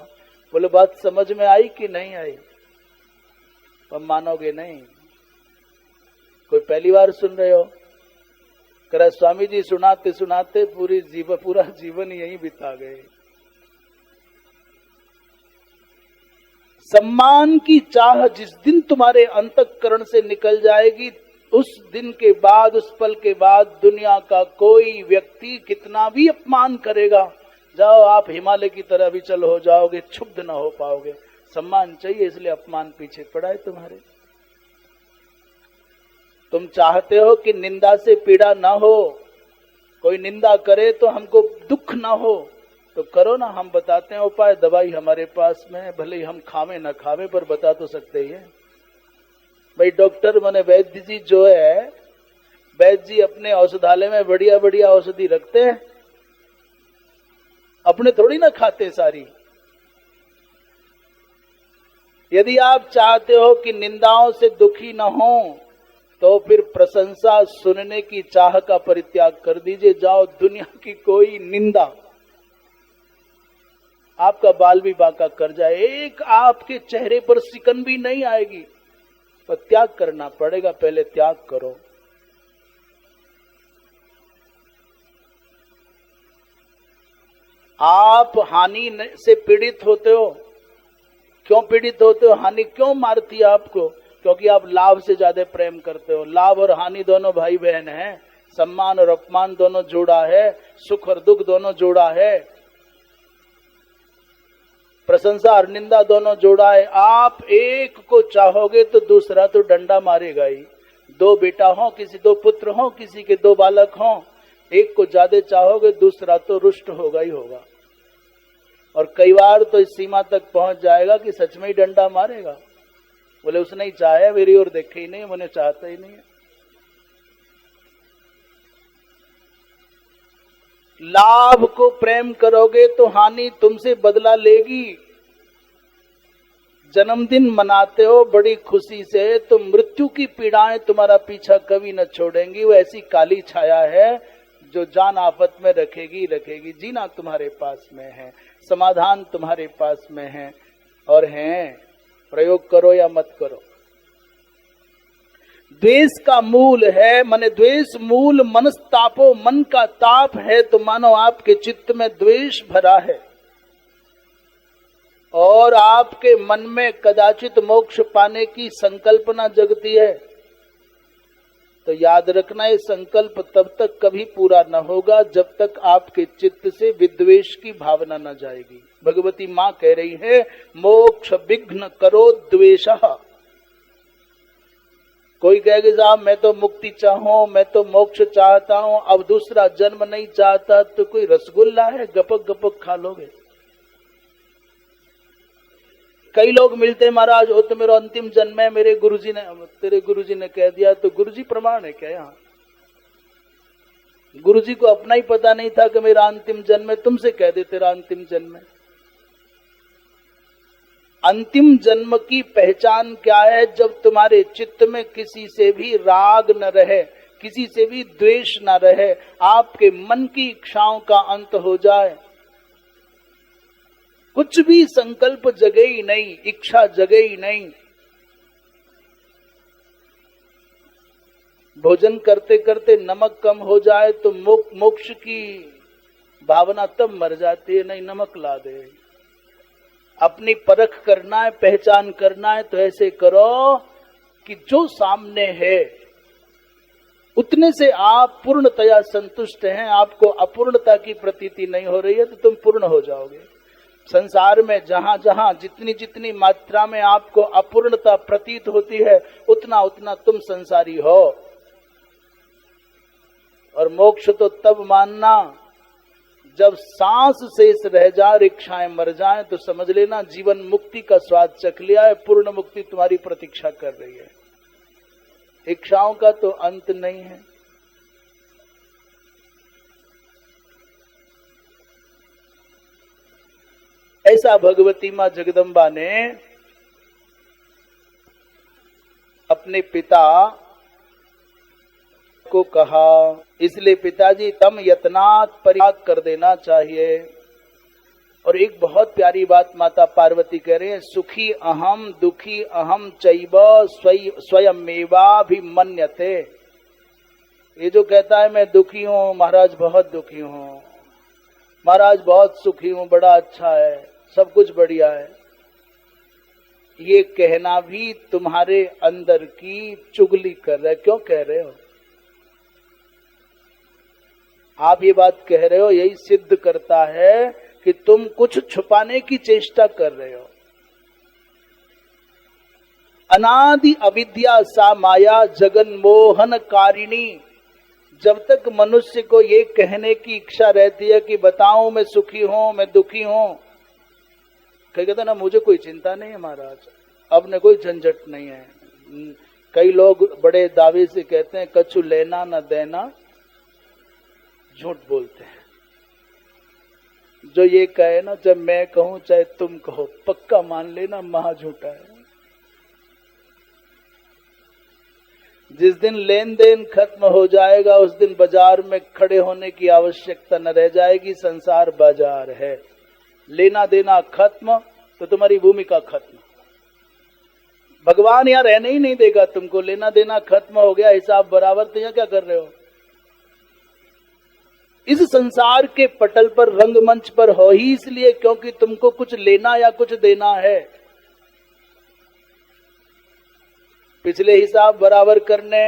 बोले बात समझ में आई कि नहीं आई? तो मानोगे नहीं। कोई पहली बार सुन रहे हो? कह स्वामी जी सुनाते सुनाते पूरा जीवन यही बिता गए। सम्मान की चाह जिस दिन तुम्हारे अंतःकरण से निकल जाएगी, उस दिन के बाद, उस पल के बाद दुनिया का कोई व्यक्ति कितना भी अपमान करेगा, जाओ आप हिमालय की तरह विचल हो जाओगे, क्षुब्ध न हो पाओगे। सम्मान चाहिए, इसलिए अपमान पीछे पड़ा है तुम्हारे। तुम चाहते हो कि निंदा से पीड़ा ना हो, कोई निंदा करे तो हमको दुख ना हो, तो करो ना। हम बताते हैं उपाय, दवाई हमारे पास में है, भले ही हम खावे ना खावे, पर बता तो सकते ही है। भाई डॉक्टर माने वैद्य जी जो है, वैद्य जी अपने औषधालय में बढ़िया बढ़िया औषधि रखते हैं, अपने थोड़ी ना खाते सारी। यदि आप चाहते हो कि निंदाओं से दुखी न हो, तो फिर प्रशंसा सुनने की चाह का परित्याग कर दीजिए। जाओ, दुनिया की कोई निंदा आपका बाल भी बांका कर जाए, एक आपके चेहरे पर सिकन भी नहीं आएगी, पर त्याग करना पड़ेगा। पहले त्याग करो। आप हानि से पीड़ित होते हो। क्यों पीड़ित होते हो? हानि क्यों मारती है आपको? क्योंकि आप लाभ से ज्यादा प्रेम करते हो। लाभ और हानि दोनों भाई बहन हैं, सम्मान और अपमान दोनों जोड़ा है, सुख और दुख दोनों जोड़ा है, प्रशंसा और निंदा दोनों जोड़ा है। आप एक को चाहोगे तो दूसरा तो डंडा मारेगा ही। दो बेटा हो, किसी दो पुत्र हो, किसी के दो बालक हो, एक को ज्यादा चाहोगे दूसरा तो रुष्ट होगा ही होगा। और कई बार तो इस सीमा तक पहुंच जाएगा कि सच में ही डंडा मारेगा। बोले उसने ही चाहे, मेरी ओर देखे ही नहीं, मैंने चाहता ही नहीं है। लाभ को प्रेम करोगे तो हानि तुमसे बदला लेगी। जन्मदिन मनाते हो बड़ी खुशी से, तो मृत्यु की पीड़ाएं तुम्हारा पीछा कभी न छोड़ेंगी। वो ऐसी काली छाया है जो जान आफत में रखेगी रखेगी। जीना तुम्हारे पास में है, समाधान तुम्हारे पास में है, और हैं, प्रयोग करो या मत करो। द्वेष का मूल है, माने द्वेष मूल मनस्तापो, मन का ताप है, तो मानो आपके चित्त में द्वेष भरा है और आपके मन में कदाचित मोक्ष पाने की संकल्पना जगती है। तो याद रखना, ये संकल्प तब तक कभी पूरा न होगा जब तक आपके चित्त से विद्वेष की भावना न जाएगी। भगवती माँ कह रही है, मोक्ष विघ्न करो द्वेषः। कोई कहेगा साहब मैं तो मुक्ति चाहूं, मैं तो मोक्ष चाहता हूं, अब दूसरा जन्म नहीं चाहता, तो कोई रसगुल्ला है, गपक गपक खा लोगे। कई लोग मिलते हैं, महाराज वो तो मेरा अंतिम जन्म है, मेरे गुरुजी ने, तेरे गुरुजी ने कह दिया, तो गुरुजी प्रमाण है क्या? यहाँ गुरुजी को अपना ही पता नहीं था कि मेरा अंतिम जन्म है, तुमसे कह दे तेरा अंतिम जन्म है। अंतिम जन्म की पहचान क्या है? जब तुम्हारे चित्त में किसी से भी राग न रहे, किसी से भी द्वेष न रहे, आपके मन की इच्छाओं का अंत हो जाए, कुछ भी संकल्प जगे ही नहीं, इच्छा जगे ही नहीं। भोजन करते करते नमक कम हो जाए तो मोक्ष की भावना तब मर जाती है, नहीं नमक ला दे। अपनी परख करना है, पहचान करना है, तो ऐसे करो कि जो सामने है उतने से आप पूर्णतया संतुष्ट हैं, आपको अपूर्णता की प्रतीति नहीं हो रही है, तो तुम पूर्ण हो जाओगे। संसार में जहां जहां जितनी जितनी मात्रा में आपको अपूर्णता प्रतीत होती है, उतना उतना तुम संसारी हो। और मोक्ष तो तब मानना जब सांस शेष रह जाए, इच्छाएं मर जाएं, तो समझ लेना जीवन मुक्ति का स्वाद चख लिया है, पूर्ण मुक्ति तुम्हारी प्रतीक्षा कर रही है। इच्छाओं का तो अंत नहीं है। ऐसा भगवती माँ जगदम्बा ने अपने पिता को कहा। इसलिए पिताजी तम यत्नात् परित्याग कर देना चाहिए। और एक बहुत प्यारी बात माता पार्वती कह रहे हैं, सुखी अहम दुखी अहम चैव स्वयमेवाभिमन्यते। ये जो कहता है मैं दुखी हूँ महाराज, बहुत दुखी हूँ महाराज, बहुत सुखी हूँ, बड़ा अच्छा है, सब कुछ बढ़िया है, ये कहना भी तुम्हारे अंदर की चुगली कर रहा है। क्यों कह रहे हो आप ये बात कह रहे हो? यही सिद्ध करता है कि तुम कुछ छुपाने की चेष्टा कर रहे हो। अनादि अविद्या सा माया जगन मोहन कारिणी। जब तक मनुष्य को ये कहने की इच्छा रहती है कि बताऊं मैं सुखी हूं, मैं दुखी हूं, कहता ना मुझे कोई चिंता नहीं है महाराज, अब न कोई झंझट नहीं है। कई लोग बड़े दावे से कहते हैं कछु लेना न देना, झूठ बोलते हैं। जो ये कहे ना, जब मैं कहूं चाहे तुम कहो, पक्का मान लेना महा झूठा है। जिस दिन लेन देन खत्म हो जाएगा उस दिन बाजार में खड़े होने की आवश्यकता न रह जाएगी। संसार बाजार है, लेना देना खत्म तो तुम्हारी भूमिका खत्म। भगवान यहाँ रहने ही नहीं देगा तुमको। लेना देना खत्म हो गया, हिसाब बराबर, तो यहाँ क्या कर रहे हो? इस संसार के पटल पर, रंगमंच पर हो ही इसलिए क्योंकि तुमको कुछ लेना या कुछ देना है। पिछले हिसाब बराबर करने,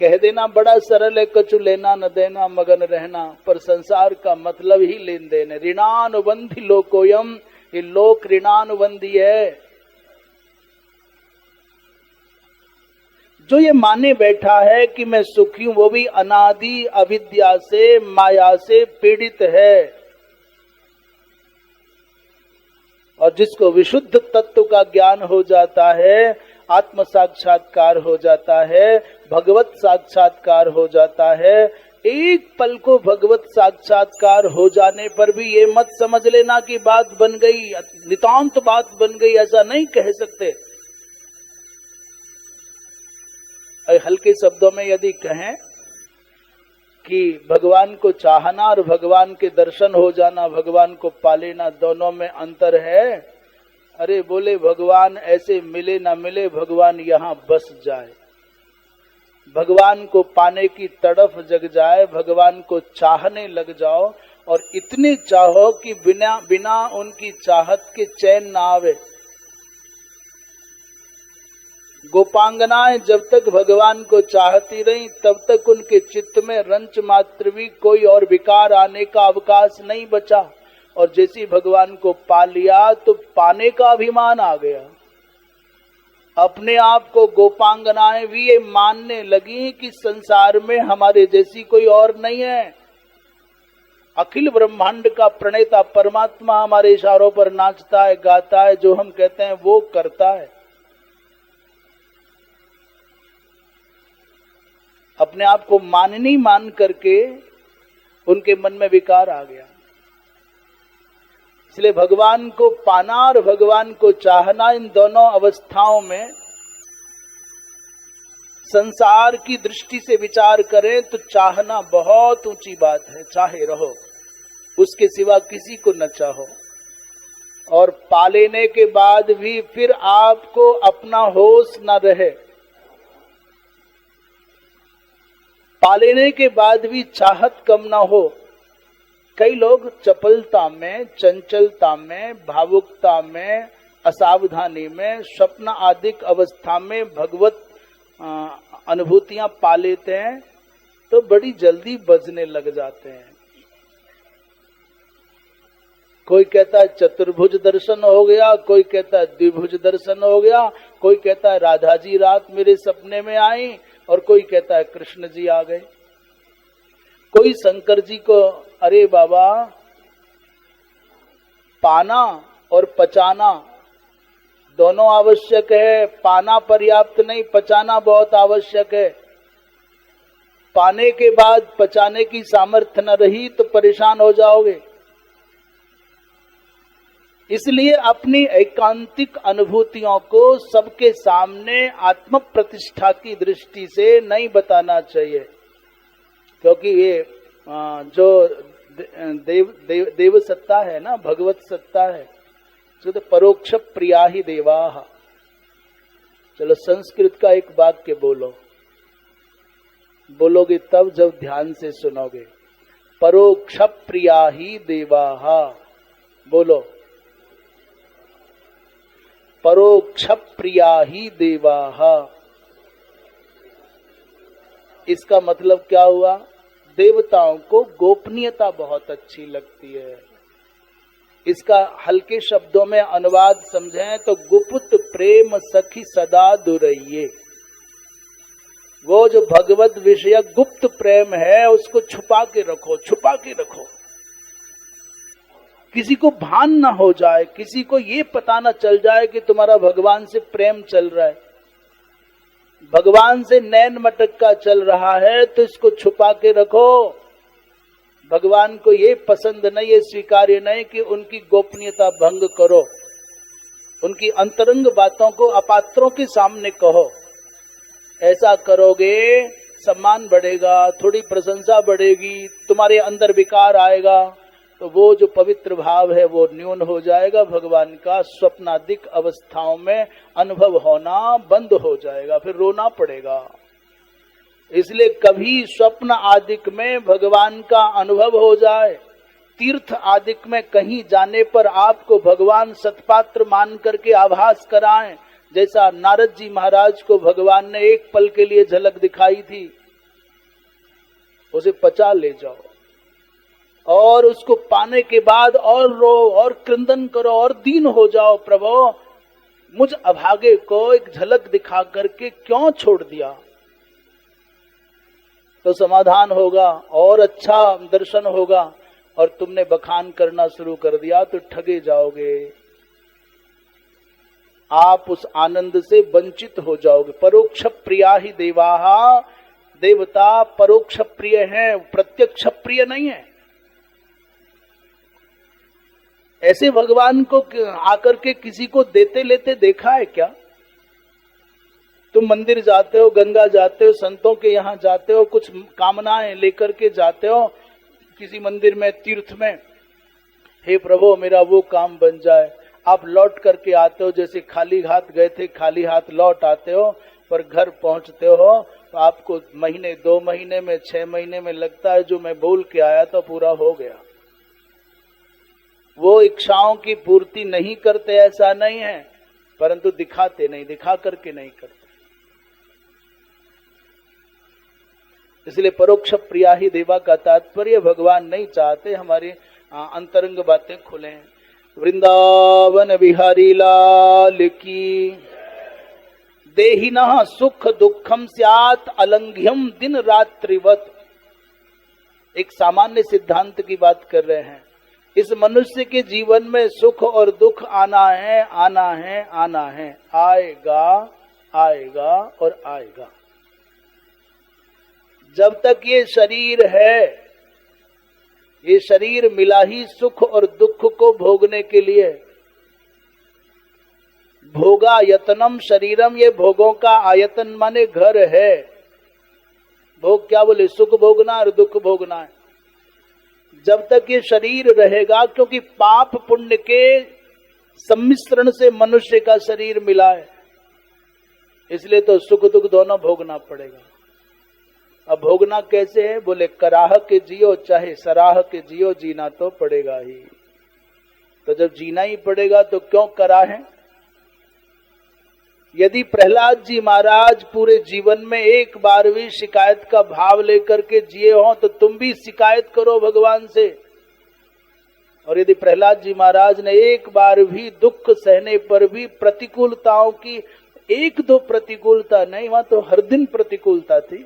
कह देना बड़ा सरल है, कछु लेना न देना मगन रहना, पर संसार का मतलब ही लेन देन है। ऋणानुबंधी लोकोयम, ये लोक ऋणानुबंधी है। जो ये माने बैठा है कि मैं सुखी हूं, वो भी अनादि अविद्या से, माया से पीड़ित है। और जिसको विशुद्ध तत्व का ज्ञान हो जाता है, आत्म साक्षात्कार हो जाता है, भगवत साक्षात्कार हो जाता है, एक पल को भगवत साक्षात्कार हो जाने पर भी ये मत समझ लेना कि बात बन गई, नितांत बात बन गई, ऐसा नहीं कह सकते। हल्के शब्दों में यदि कहें कि भगवान को चाहना और भगवान के दर्शन हो जाना, भगवान को पा लेना, दोनों में अंतर है। अरे बोले भगवान ऐसे मिले ना मिले, भगवान यहाँ बस जाए, भगवान को पाने की तड़फ जग जाए, भगवान को चाहने लग जाओ और इतने चाहो कि बिना उनकी चाहत के चैन ना आवे। गोपांगनाएं जब तक भगवान को चाहती रही तब तक उनके चित्त में रंच मात्र भी कोई और विकार आने का अवकाश नहीं बचा। और जैसे भगवान को पा लिया तो पाने का अभिमान आ गया। अपने आप को गोपांगनाएं भी ये मानने लगी कि संसार में हमारे जैसी कोई और नहीं है। अखिल ब्रह्मांड का प्रणेता परमात्मा हमारे इशारों पर नाचता है, गाता है, जो हम कहते हैं वो करता है। अपने आप को माननी मान करके उनके मन में विकार आ गया। इसलिए भगवान को पाना और भगवान को चाहना, इन दोनों अवस्थाओं में संसार की दृष्टि से विचार करें तो चाहना बहुत ऊंची बात है। चाहे रहो, उसके सिवा किसी को न चाहो। और पा लेने के बाद भी फिर आपको अपना होश न रहे, पा लेने के बाद भी चाहत कम ना हो। कई लोग चपलता में, चंचलता में, भावुकता में, असावधानी में, स्वप्न आदिक अवस्था में भगवत अनुभूतियां पा लेते हैं तो बड़ी जल्दी बजने लग जाते हैं। कोई कहता है चतुर्भुज दर्शन हो गया, कोई कहता है द्विभुज दर्शन हो गया, कोई कहता है राधा जी रात मेरे सपने में आई, और कोई कहता है कृष्ण जी आ गए। कोई शंकर जी को, अरे बाबा पाना और पचाना दोनों आवश्यक है। पाना पर्याप्त नहीं, पचाना बहुत आवश्यक है। पाने के बाद पचाने की सामर्थ्य न रही तो परेशान हो जाओगे। इसलिए अपनी एकांतिक अनुभूतियों को सबके सामने आत्म प्रतिष्ठा की दृष्टि से नहीं बताना चाहिए, क्योंकि ये जो देव सत्ता है ना, भगवत सत्ता है, तो परोक्ष प्रिया ही देवाः। चलो संस्कृत का एक वाक्य बोलोगे तब जब ध्यान से सुनोगे। परोक्ष प्रिया ही देवाः, बोलो। परोक्ष प्रिया ही देवाः। इसका मतलब क्या हुआ? देवताओं को गोपनीयता बहुत अच्छी लगती है। इसका हल्के शब्दों में अनुवाद समझें तो गुप्त प्रेम सखी सदा दुरइये। वो जो भगवत विषय गुप्त प्रेम है उसको छुपा के रखो, छुपा के रखो। किसी को भान ना हो जाए, किसी को ये पता ना चल जाए कि तुम्हारा भगवान से प्रेम चल रहा है, भगवान से नैन मटक्का चल रहा है, तो इसको छुपा के रखो। भगवान को ये पसंद नहीं, ये स्वीकार्य नहीं कि उनकी गोपनीयता भंग करो, उनकी अंतरंग बातों को अपात्रों के सामने कहो। ऐसा करोगे सम्मान बढ़ेगा, थोड़ी प्रशंसा बढ़ेगी, तुम्हारे अंदर विकार आएगा, तो वो जो पवित्र भाव है वो न्यून हो जाएगा। भगवान का स्वप्नादिक अवस्थाओं में अनुभव होना बंद हो जाएगा, फिर रोना पड़ेगा। इसलिए कभी स्वप्न आदिक में भगवान का अनुभव हो जाए, तीर्थ आदिक में कहीं जाने पर आपको भगवान सत्पात्र मान करके आभास कराएं, जैसा नारद जी महाराज को भगवान ने एक पल के लिए झलक दिखाई थी, उसे पचा ले जाओ और उसको पाने के बाद और रो और क्रंदन करो और दीन हो जाओ। प्रभु, मुझ अभागे को एक झलक दिखा करके क्यों छोड़ दिया? तो समाधान होगा और अच्छा दर्शन होगा। और तुमने बखान करना शुरू कर दिया तो ठगे जाओगे, आप उस आनंद से वंचित हो जाओगे। परोक्ष प्रिया ही देवाः, देवता परोक्ष प्रिय हैं, प्रत्यक्ष प्रिय नहीं है। ऐसे भगवान को आकर के किसी को देते लेते देखा है क्या? तुम मंदिर जाते हो, गंगा जाते हो, संतों के यहाँ जाते हो, कुछ कामनाएं लेकर के जाते हो किसी मंदिर में, तीर्थ में, हे प्रभु मेरा वो काम बन जाए। आप लौट करके आते हो, जैसे खाली हाथ गए थे खाली हाथ लौट आते हो, पर घर पहुंचते हो तो आपको महीने, 2 महीने में, 6 महीने में लगता है जो मैं बोल के आया था पूरा हो गया। वो इच्छाओं की पूर्ति नहीं करते ऐसा नहीं है, परंतु दिखाते नहीं, दिखा करके नहीं करते। इसलिए परोक्ष प्रिया ही देवा का तात्पर्य भगवान नहीं चाहते हमारी अंतरंग बातें खुलें। वृंदावन बिहारी लाल की। देहिनः सुख दुखम स्यात् अलंघ्यम दिन रात्रिवत। एक सामान्य सिद्धांत की बात कर रहे हैं। इस मनुष्य के जीवन में सुख और दुख आना है, आना है, आना है, आएगा, आएगा और आएगा। जब तक ये शरीर है, ये शरीर मिला ही सुख और दुख को भोगने के लिए। भोगा यतनम शरीरम, ये भोगों का आयतन माने घर है। भोग क्या बोले? सुख भोगना और दुख भोगना है। जब तक ये शरीर रहेगा, क्योंकि पाप पुण्य के सम्मिश्रण से मनुष्य का शरीर मिला है, इसलिए तो सुख दुख दोनों भोगना पड़ेगा। अब भोगना कैसे है? बोले कराह के जियो चाहे सराह के जियो, जीना तो पड़ेगा ही। तो जब जीना ही पड़ेगा तो क्यों कराहें? यदि प्रहलाद जी महाराज पूरे जीवन में एक बार भी शिकायत का भाव लेकर के जिए हो तो तुम भी शिकायत करो भगवान से। और यदि प्रहलाद जी महाराज ने एक बार भी दुख सहने पर भी प्रतिकूलताओं की 1-2 प्रतिकूलता नहीं, वहां तो हर दिन प्रतिकूलता थी,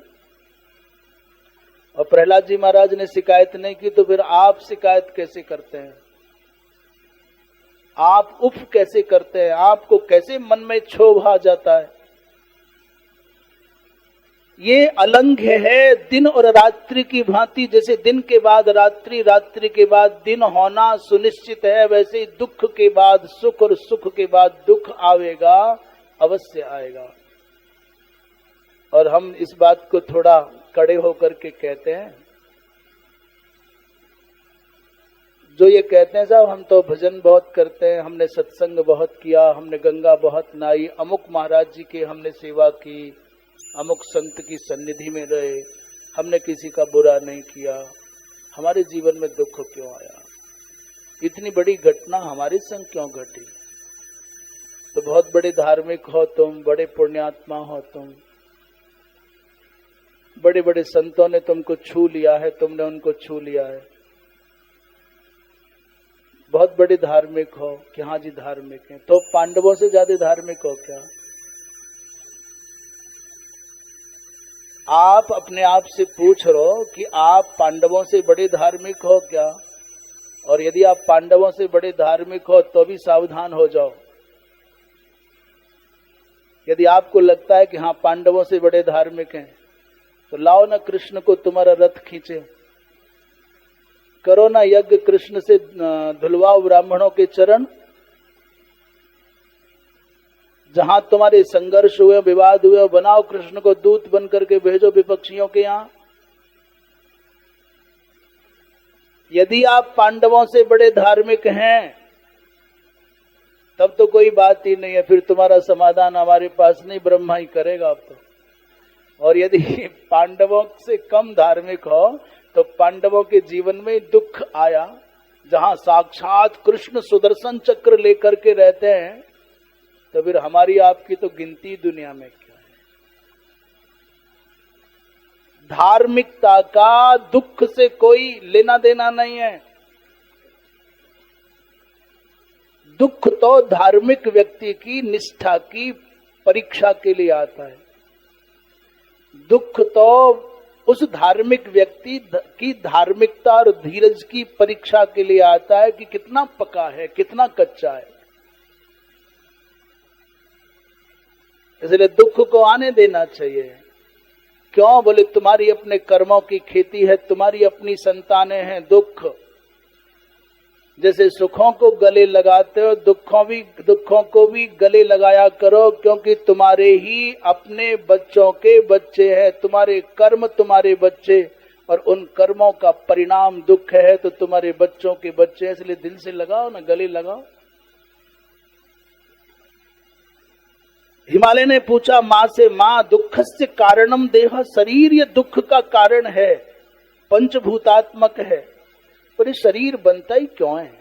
और प्रहलाद जी महाराज ने शिकायत नहीं की, तो फिर आप शिकायत कैसे करते हैं? आप उफ कैसे करते हैं? आपको कैसे मन में क्षोभ आ जाता है? ये अलंघ्य है दिन और रात्रि की भांति। जैसे दिन के बाद रात्रि, रात्रि के बाद दिन होना सुनिश्चित है, वैसे ही दुख के बाद सुख और सुख के बाद दुख आवेगा, अवश्य आएगा। और हम इस बात को थोड़ा कड़े होकर के कहते हैं। जो ये कहते हैं साहब हम तो भजन बहुत करते हैं, हमने सत्संग बहुत किया, हमने गंगा बहुत नहाई, अमुक महाराज जी की हमने सेवा की, अमुक संत की सन्निधि में रहे, हमने किसी का बुरा नहीं किया, हमारे जीवन में दुख क्यों आया, इतनी बड़ी घटना हमारे संग क्यों घटी? तो बहुत बड़े धार्मिक हो तुम, बड़े पुण्यात्मा हो तुम, बड़े बड़े संतों ने तुमको छू लिया है, तुमने उनको छू लिया है, बहुत बड़े धार्मिक हो कि हाँ जी धार्मिक हैं, तो पांडवों से ज्यादा धार्मिक हो क्या? आप अपने आप से पूछ रहे हो कि आप पांडवों से बड़े धार्मिक हो क्या? और यदि आप पांडवों से बड़े धार्मिक हो तो भी सावधान हो जाओ। यदि आपको लगता है कि हाँ पांडवों से बड़े धार्मिक हैं, तो लाओ ना कृष्ण को तुम्हारा रथ खींचे, करो ना यज्ञ, कृष्ण से धुलवाओ ब्राह्मणों के चरण। जहां तुम्हारे संघर्ष हुए, विवाद हुए, बनाओ कृष्ण को दूत बन करके भेजो विपक्षियों के यहां। यदि आप पांडवों से बड़े धार्मिक हैं तब तो कोई बात ही नहीं है, फिर तुम्हारा समाधान हमारे पास नहीं, ब्रह्मा ही करेगा अब तो। और यदि पांडवों से कम धार्मिक हो तो पांडवों के जीवन में दुख आया, जहां साक्षात कृष्ण सुदर्शन चक्र लेकर के रहते हैं, तो फिर हमारी आपकी तो गिनती दुनिया में क्या है? धार्मिकता का दुख से कोई लेना देना नहीं है। दुख तो धार्मिक व्यक्ति की निष्ठा की परीक्षा के लिए आता है। दुख तो उस धार्मिक व्यक्ति की धार्मिकता और धीरज की परीक्षा के लिए आता है कि कितना पका है, कितना कच्चा है। इसलिए दुख को आने देना चाहिए। क्यों? बोले तुम्हारी अपने कर्मों की खेती है, तुम्हारी अपनी संतानें हैं। दुख जैसे सुखों को गले लगाते हो, दुखों को भी गले लगाया करो, क्योंकि तुम्हारे ही अपने बच्चों के बच्चे हैं, तुम्हारे कर्म तुम्हारे बच्चे, और उन कर्मों का परिणाम दुख है, तो तुम्हारे बच्चों के बच्चे, इसलिए दिल से लगाओ ना, गले लगाओ। हिमालय ने पूछा मां से, मां दुखस्य कारणम देह, शरीर ये दुख का कारण है, पंचभूतात्मक है, पर ये शरीर बनता ही क्यों है?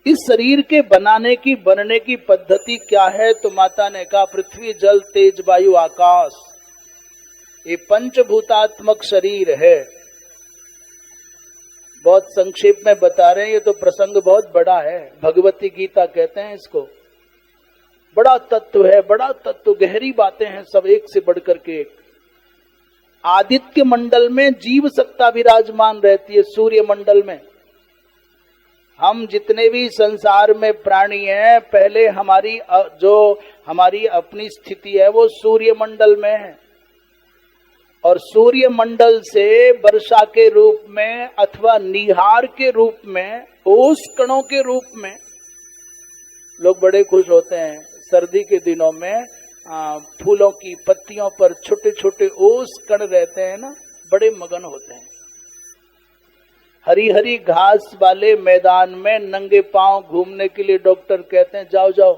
इस शरीर के बनने की पद्धति क्या है? तो माता ने कहा पृथ्वी जल तेज वायु आकाश, ये पंचभूतात्मक शरीर है। बहुत संक्षेप में बता रहे हैं, ये तो प्रसंग बहुत बड़ा है, भगवती गीता कहते हैं इसको। बड़ा तत्व है, बड़ा तत्व, गहरी बातें हैं सब, एक से बढ़कर के एक। आदित्य मंडल में जीव सत्ता विराजमान रहती है, सूर्य मंडल में। हम जितने भी संसार में प्राणी हैं, पहले हमारी अपनी स्थिति है वो सूर्य मंडल में है, और सूर्य मंडल से वर्षा के रूप में अथवा निहार के रूप में, ओस कणों के रूप में लोग बड़े खुश होते हैं। सर्दी के दिनों में फूलों की पत्तियों पर छोटे छोटे ओस कण रहते हैं ना, बड़े मगन होते हैं। हरी हरी घास वाले मैदान में नंगे पांव घूमने के लिए डॉक्टर कहते हैं जाओ जाओ।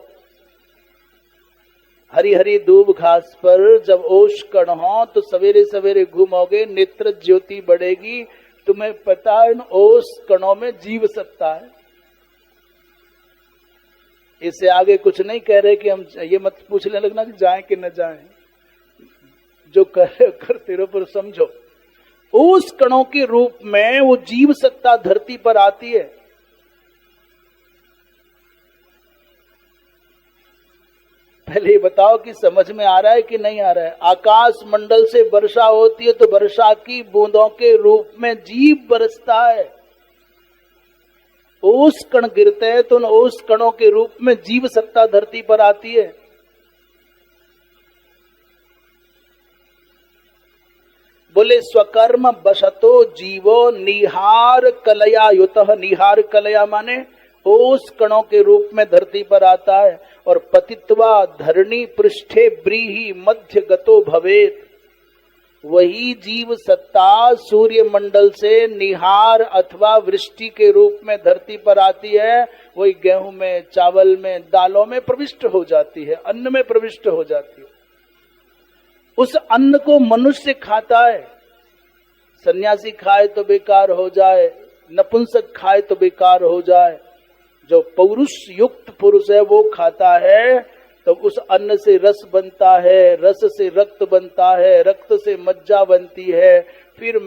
हरी हरी दूब घास पर जब ओस कण हो तो सवेरे सवेरे घूमोगे, नेत्र ज्योति बढ़ेगी। तुम्हें पता है ओस कणों में जीव सत्ता है। इससे आगे कुछ नहीं कह रहे कि हम ये मत पूछने लगना कि जाएं कि न जाएं, जो करते रहो, पर समझो उस कणों के रूप में वो जीव सत्ता धरती पर आती है। पहले बताओ कि समझ में आ रहा है कि नहीं आ रहा है? आकाश मंडल से वर्षा होती है तो वर्षा की बूंदों के रूप में जीव बरसता है। ओस कण गिरते हैं तो उन ओस कणों के रूप में जीव सत्ता धरती पर आती है। बोले स्वकर्म बसतो जीवो निहार कलया युतः। निहार कलया माने ओस कणों के रूप में धरती पर आता है। और पतित्वा धरणी पृष्ठे ब्रीहि मध्य गतो भवेत। वही जीव सत्ता सूर्य मंडल से निहार अथवा वृष्टि के रूप में धरती पर आती है। वही गेहूं में, चावल में, दालों में प्रविष्ट हो जाती है, अन्न में प्रविष्ट हो जाती है। उस अन्न को मनुष्य खाता है। सन्यासी खाए तो बेकार हो जाए, नपुंसक खाए तो बेकार हो जाए। जो पौरुष युक्त पुरुष है वो खाता है तो उस अन्न से रस बनता है, रस से रक्त बनता है, रक्त से मज्जा बनती है, फिर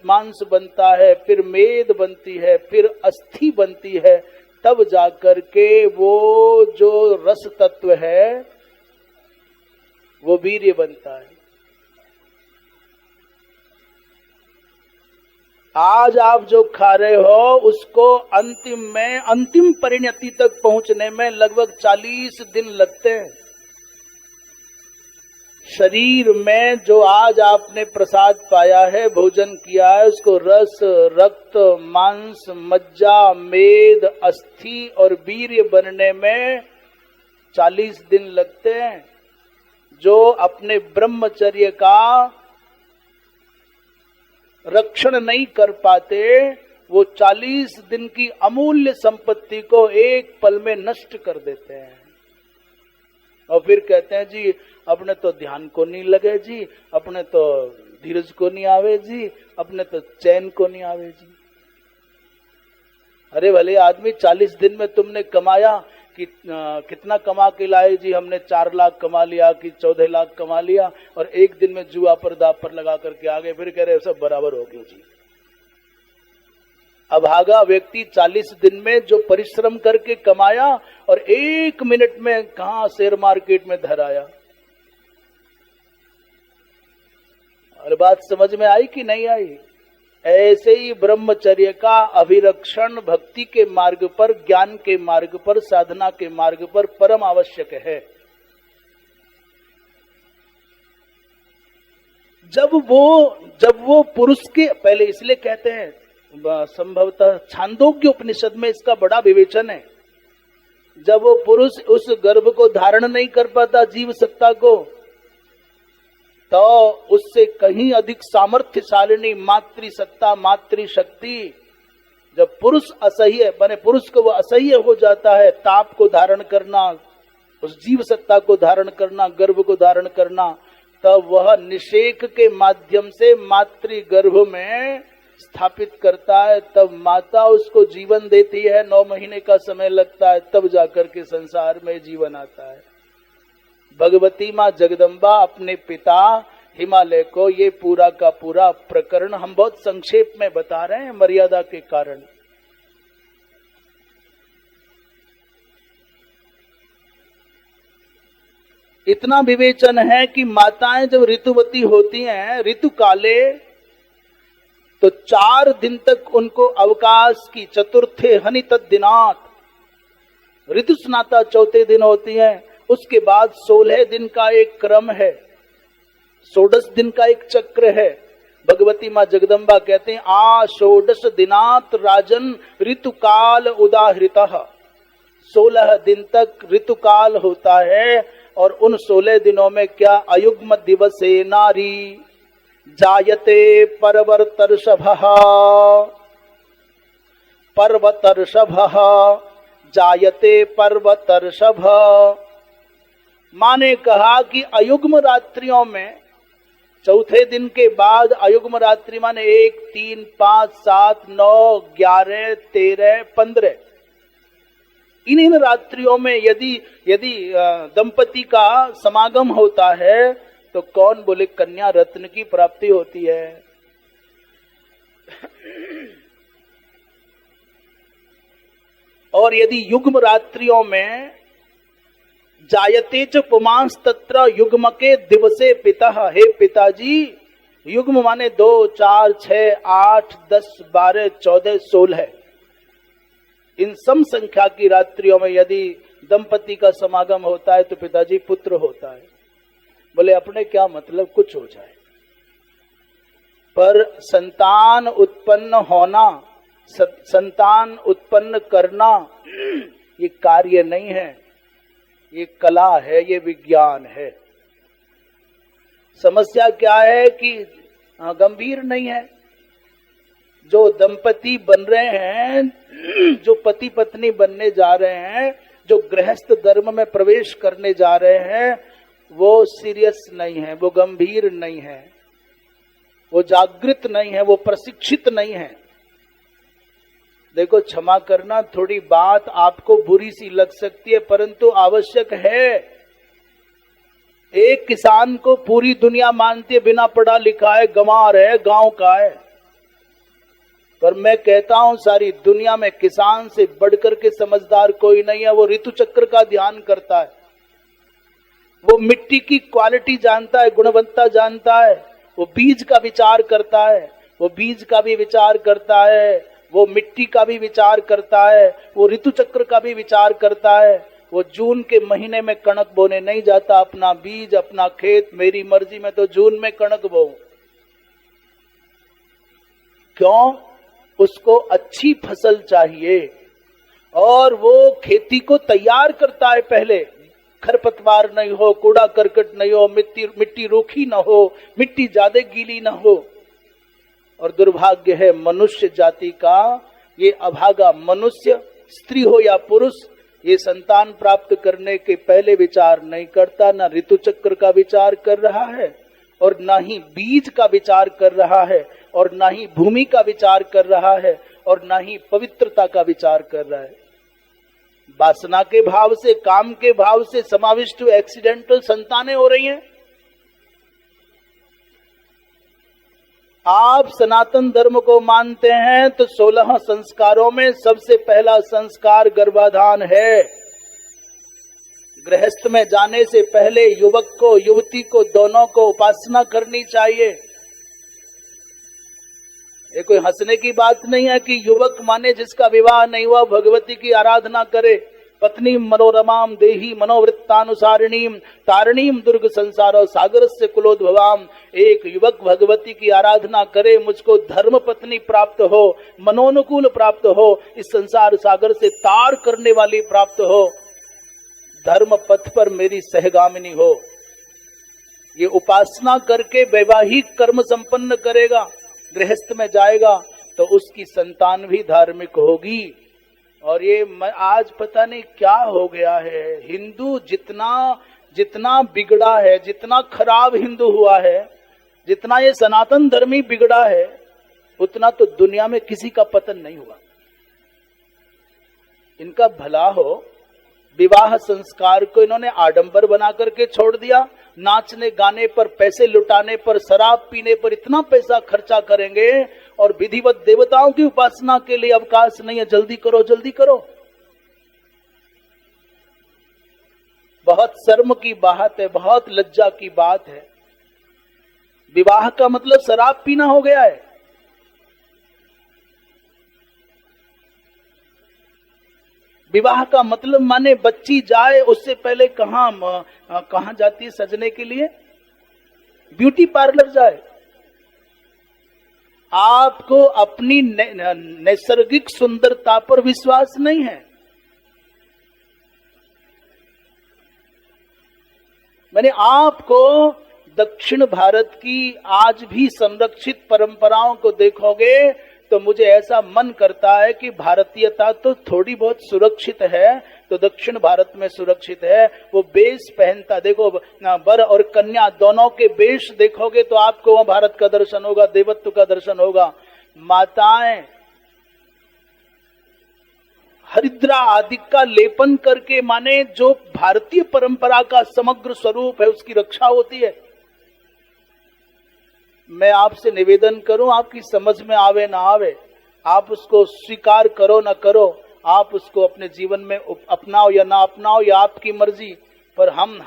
मांस बनता है, फिर मेद बनती है, फिर अस्थि बनती है। तब जाकर के वो जो रस तत्व है वो वीर्य बनता है। आज आप जो खा रहे हो उसको अंतिम परिणति तक पहुंचने में लगभग 40 दिन लगते हैं। शरीर में जो आज आपने प्रसाद पाया है, भोजन किया है, उसको रस, रक्त, मांस, मज्जा, मेद, अस्थि और वीर्य बनने में 40 दिन लगते हैं। जो अपने ब्रह्मचर्य का रक्षण नहीं कर पाते वो 40 दिन की अमूल्य संपत्ति को एक पल में नष्ट कर देते हैं। और फिर कहते हैं जी अपने तो ध्यान को नहीं लगे जी, अपने तो धीरज को नहीं आवे जी, अपने तो चैन को नहीं आवे जी। अरे भले आदमी 40 दिन में तुमने कमाया कि कितना कमा के लाए जी? हमने 4 लाख कमा लिया कि 14 लाख कमा लिया और एक दिन में जुआ पर दाव पर लगा करके आ गए, फिर कह रहे सब बराबर हो गया जी। अभागा व्यक्ति 40 दिन में जो परिश्रम करके कमाया और 1 मिनट में कहां शेयर मार्केट में धर आया। और बात समझ में आई कि नहीं आई? ऐसे ही ब्रह्मचर्य का अभिरक्षण भक्ति के मार्ग पर, ज्ञान के मार्ग पर, साधना के मार्ग पर परम आवश्यक है। जब वो पुरुष के पहले, इसलिए कहते हैं संभवतः छांदोग्य उपनिषद में इसका बड़ा विवेचन है। जब वो पुरुष उस गर्भ को धारण नहीं कर पाता, जीव सत्ता को, तो उससे कहीं अधिक सामर्थ्यशालिनी मातृसत्ता, मातृशक्ति, जब पुरुष असह्य बने, पुरुष को वो असह्य हो जाता है, ताप को धारण करना, उस जीव सत्ता को धारण करना, गर्भ को धारण करना, तब वह निषेक के माध्यम से मातृ गर्भ में स्थापित करता है। तब माता उसको जीवन देती है, 9 महीने का समय लगता है, तब जाकर के संसार में जीवन आता है। भगवती माँ जगदम्बा अपने पिता हिमालय को ये पूरा का पूरा प्रकरण हम बहुत संक्षेप में बता रहे हैं मर्यादा के कारण। इतना विवेचन है कि माताएं जब ऋतुवती होती हैं, ऋतु काले, तो 4 दिन तक उनको अवकाश की, चतुर्थे हनि तद्दिनात्, ऋतु स्नाता 4थे दिन होती है। उसके बाद 16 दिन का एक क्रम है, 16 दिन का एक चक्र है। भगवती माँ जगदम्बा कहते हैं आ 16 दिनात राजन ऋतुकाल उदाहृतः। 16 दिन तक ऋतुकाल होता है और उन 16 दिनों में क्या? अयुग्म दिवसे नारी जायते पर्वतर्षभः, पर्वतर्षभः जायते पर्वतर्षभ। माँ ने कहा कि अयुग्म रात्रियों में, 4थे दिन के बाद अयुग्म रात्रि माने 1, 3, 5, 7, 9, 11, 13, 15, इन रात्रियों में यदि दंपति का समागम होता है तो कौन? बोले कन्या रत्न की प्राप्ति होती है। और यदि युग्म रात्रियों में जायते च पुमांस तत्र युग्म के दिवसे पिता, हे पिताजी, युग्म माने 2, 4, 6, 8, 10, 12, 14, 16, इन सम संख्या की रात्रियों में यदि दंपति का समागम होता है तो पिताजी पुत्र होता है। बोले अपने क्या मतलब, कुछ हो जाए। पर संतान उत्पन्न होना, संतान उत्पन्न करना ये कार्य नहीं है, ये कला है, ये विज्ञान है। समस्या क्या है कि गंभीर नहीं है। जो दंपति बन रहे हैं, जो पति पत्नी बनने जा रहे हैं, जो गृहस्थ धर्म में प्रवेश करने जा रहे हैं, वो सीरियस नहीं है, वो गंभीर नहीं है, वो जागृत नहीं है, वो प्रशिक्षित नहीं है। देखो, क्षमा करना, थोड़ी बात आपको बुरी सी लग सकती है परंतु आवश्यक है। एक किसान को पूरी दुनिया मानती है, बिना पढ़ा लिखा है, गंवार है, गांव का है, पर मैं कहता हूं सारी दुनिया में किसान से बढ़कर के समझदार कोई नहीं है। वो ऋतु चक्र का ध्यान करता है, वो मिट्टी की क्वालिटी जानता है, गुणवत्ता जानता है, वो बीज का विचार करता है, वो बीज का भी विचार करता है, वो मिट्टी का भी विचार करता है, वो ऋतु चक्र का भी विचार करता है। वो जून के महीने में कणक बोने नहीं जाता, अपना बीज, अपना खेत, मेरी मर्जी में तो जून में कणक बोऊं। क्यों? उसको अच्छी फसल चाहिए और वो खेती को तैयार करता है। पहले खरपतवार नहीं हो, कूड़ा करकट नहीं हो, मिट्टी रूखी न हो, मिट्टी ज्यादा गीली न हो। और दुर्भाग्य है मनुष्य जाति का, ये अभागा मनुष्य, स्त्री हो या पुरुष, ये संतान प्राप्त करने के पहले विचार नहीं करता, ना ऋतु चक्र का विचार कर रहा है और ना ही बीज का विचार कर रहा है और ना ही भूमि का विचार कर रहा है और ना ही पवित्रता का विचार कर रहा है। वासना के भाव से, काम के भाव से समाविष्ट एक्सीडेंटल संतानें हो रही हैं। आप सनातन धर्म को मानते हैं तो 16 संस्कारों में सबसे पहला संस्कार गर्भाधान है। गृहस्थ में जाने से पहले युवक को, युवती को, दोनों को उपासना करनी चाहिए। ये कोई हंसने की बात नहीं है कि युवक माने जिसका विवाह नहीं हुआ भगवती की आराधना करे। पत्नी मनोरमाम देही मनोवृत्तानुसारिणीम तारिणीम दुर्ग संसारो सागरस्य कुलोद्भवाम। एक युवक भगवती की आराधना करे, मुझको धर्म पत्नी प्राप्त हो, मनोनुकूल प्राप्त हो, इस संसार सागर से तार करने वाली प्राप्त हो, धर्म पथ पर मेरी सहगामिनी हो। ये उपासना करके वैवाहिक कर्म संपन्न करेगा, गृहस्थ में जाएगा तो उसकी संतान भी धार्मिक होगी। और ये आज पता नहीं क्या हो गया है, हिंदू जितना बिगड़ा है, जितना खराब हिंदू हुआ है, जितना ये सनातन धर्मी बिगड़ा है, उतना तो दुनिया में किसी का पतन नहीं हुआ। इनका भला हो, विवाह संस्कार को इन्होंने आडंबर बना करके छोड़ दिया। नाचने गाने पर, पैसे लुटाने पर, शराब पीने पर इतना पैसा खर्चा करेंगे और विधिवत देवताओं की उपासना के लिए अवकाश नहीं है। जल्दी करो, जल्दी करो। बहुत शर्म की बात है, बहुत लज्जा की बात है। विवाह का मतलब शराब पीना हो गया है। विवाह का मतलब माने बच्ची जाए उससे पहले कहां जाती है सजने के लिए? ब्यूटी पार्लर जाए। आपको अपनी नैसर्गिक सुंदरता पर विश्वास नहीं है। मैंने आपको दक्षिण भारत की आज भी संरक्षित परंपराओं को देखोगे तो मुझे ऐसा मन करता है कि भारतीयता तो थोड़ी बहुत सुरक्षित है तो दक्षिण भारत में सुरक्षित है। वो वेश पहनता, देखो वर और कन्या दोनों के वेश देखोगे तो आपको वहां भारत का दर्शन होगा, देवत्व का दर्शन होगा। माताएं हरिद्रा आदि का लेपन करके, माने जो भारतीय परंपरा का समग्र स्वरूप है उसकी रक्षा होती है। मैं आपसे निवेदन करूं, आपकी समझ में आवे ना आवे, आप उसको स्वीकार करो ना करो, आप उसको अपने जीवन में अपनाओ या ना अपनाओ, या आपकी मर्जी। पर हम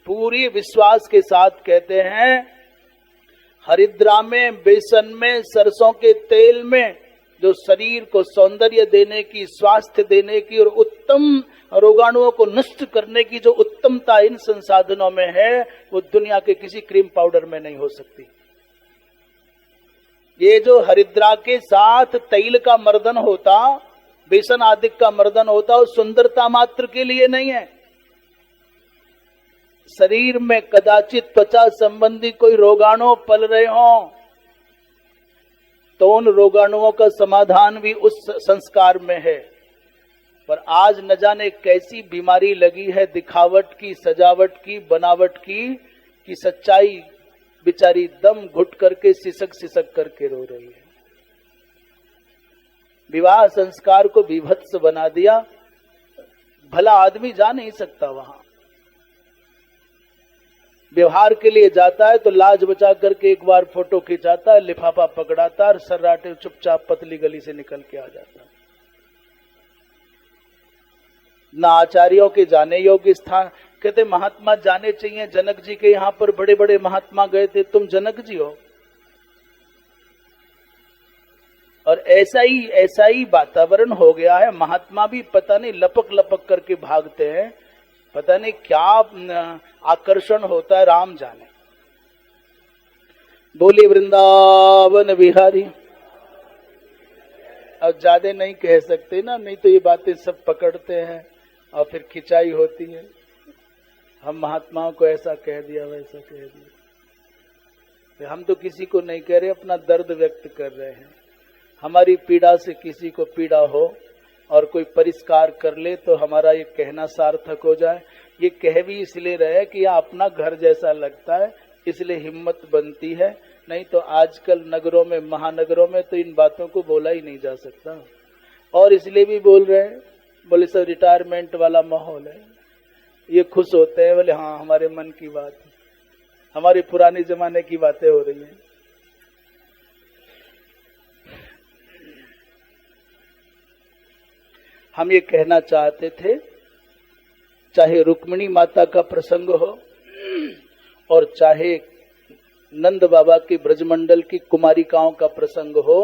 पूरी विश्वास के साथ कहते हैं, हरिद्रा में, बेसन में, सरसों के तेल में जो शरीर को सौंदर्य देने की, स्वास्थ्य देने की और उत्तम रोगाणुओं को नष्ट करने की जो उत्तमता इन संसाधनों में है, वो दुनिया के किसी क्रीम पाउडर में नहीं हो सकती। ये जो हरिद्रा के साथ तैल का मर्दन होता, बेसन आदि का मर्दन होता, वो सुंदरता मात्र के लिए नहीं है। शरीर में कदाचित त्वचा संबंधी कोई रोगाणु पल रहे हों तो उन रोगाणुओं का समाधान भी उस संस्कार में है। पर आज न जाने कैसी बीमारी लगी है दिखावट की, सजावट की, बनावट की, कि सच्चाई बेचारी दम घुट करके सिसक सिसक करके रो रही है। विवाह संस्कार को विभत्स बना दिया। भला आदमी जा नहीं सकता वहां, व्यवहार के लिए जाता है तो लाज बचा करके एक बार फोटो खिंचाता है, लिफाफा पकड़ाता है और सर्राटे चुपचाप पतली गली से निकल के आ जाता है। न आचार्यों के जाने योग्य स्थान। कहते महात्मा जाने चाहिए, जनक जी के यहाँ पर बड़े बड़े महात्मा गए थे, तुम जनक जी हो। और ऐसा ही वातावरण हो गया है। महात्मा भी पता नहीं लपक लपक करके भागते हैं, पता नहीं क्या आकर्षण होता है, राम जाने। बोले वृंदावन बिहारी। अब ज्यादा नहीं कह सकते ना, नहीं तो ये बातें सब पकड़ते हैं और फिर खिंचाई होती है। हम महात्माओं को ऐसा कह दिया, वैसा कह दिया। हम तो किसी को नहीं कह रहे, अपना दर्द व्यक्त कर रहे हैं। हमारी पीड़ा से किसी को पीड़ा हो और कोई परिष्कार कर ले तो हमारा ये कहना सार्थक हो जाए। ये कह भी इसलिए रहे कि यह अपना घर जैसा लगता है, इसलिए हिम्मत बनती है। नहीं तो आजकल नगरों में, महानगरों में तो इन बातों को बोला ही नहीं जा सकता। और इसलिए भी बोल रहे हैं, बोले सर रिटायरमेंट वाला माहौल है, ये खुश होते हैं, बोले हाँ हमारे मन की बात है, हमारे पुराने जमाने की बातें हो रही हैं। हम ये कहना चाहते थे, चाहे रुक्मिणी माता का प्रसंग हो और चाहे नंद बाबा की ब्रजमंडल की कुमारिकाओं का प्रसंग हो,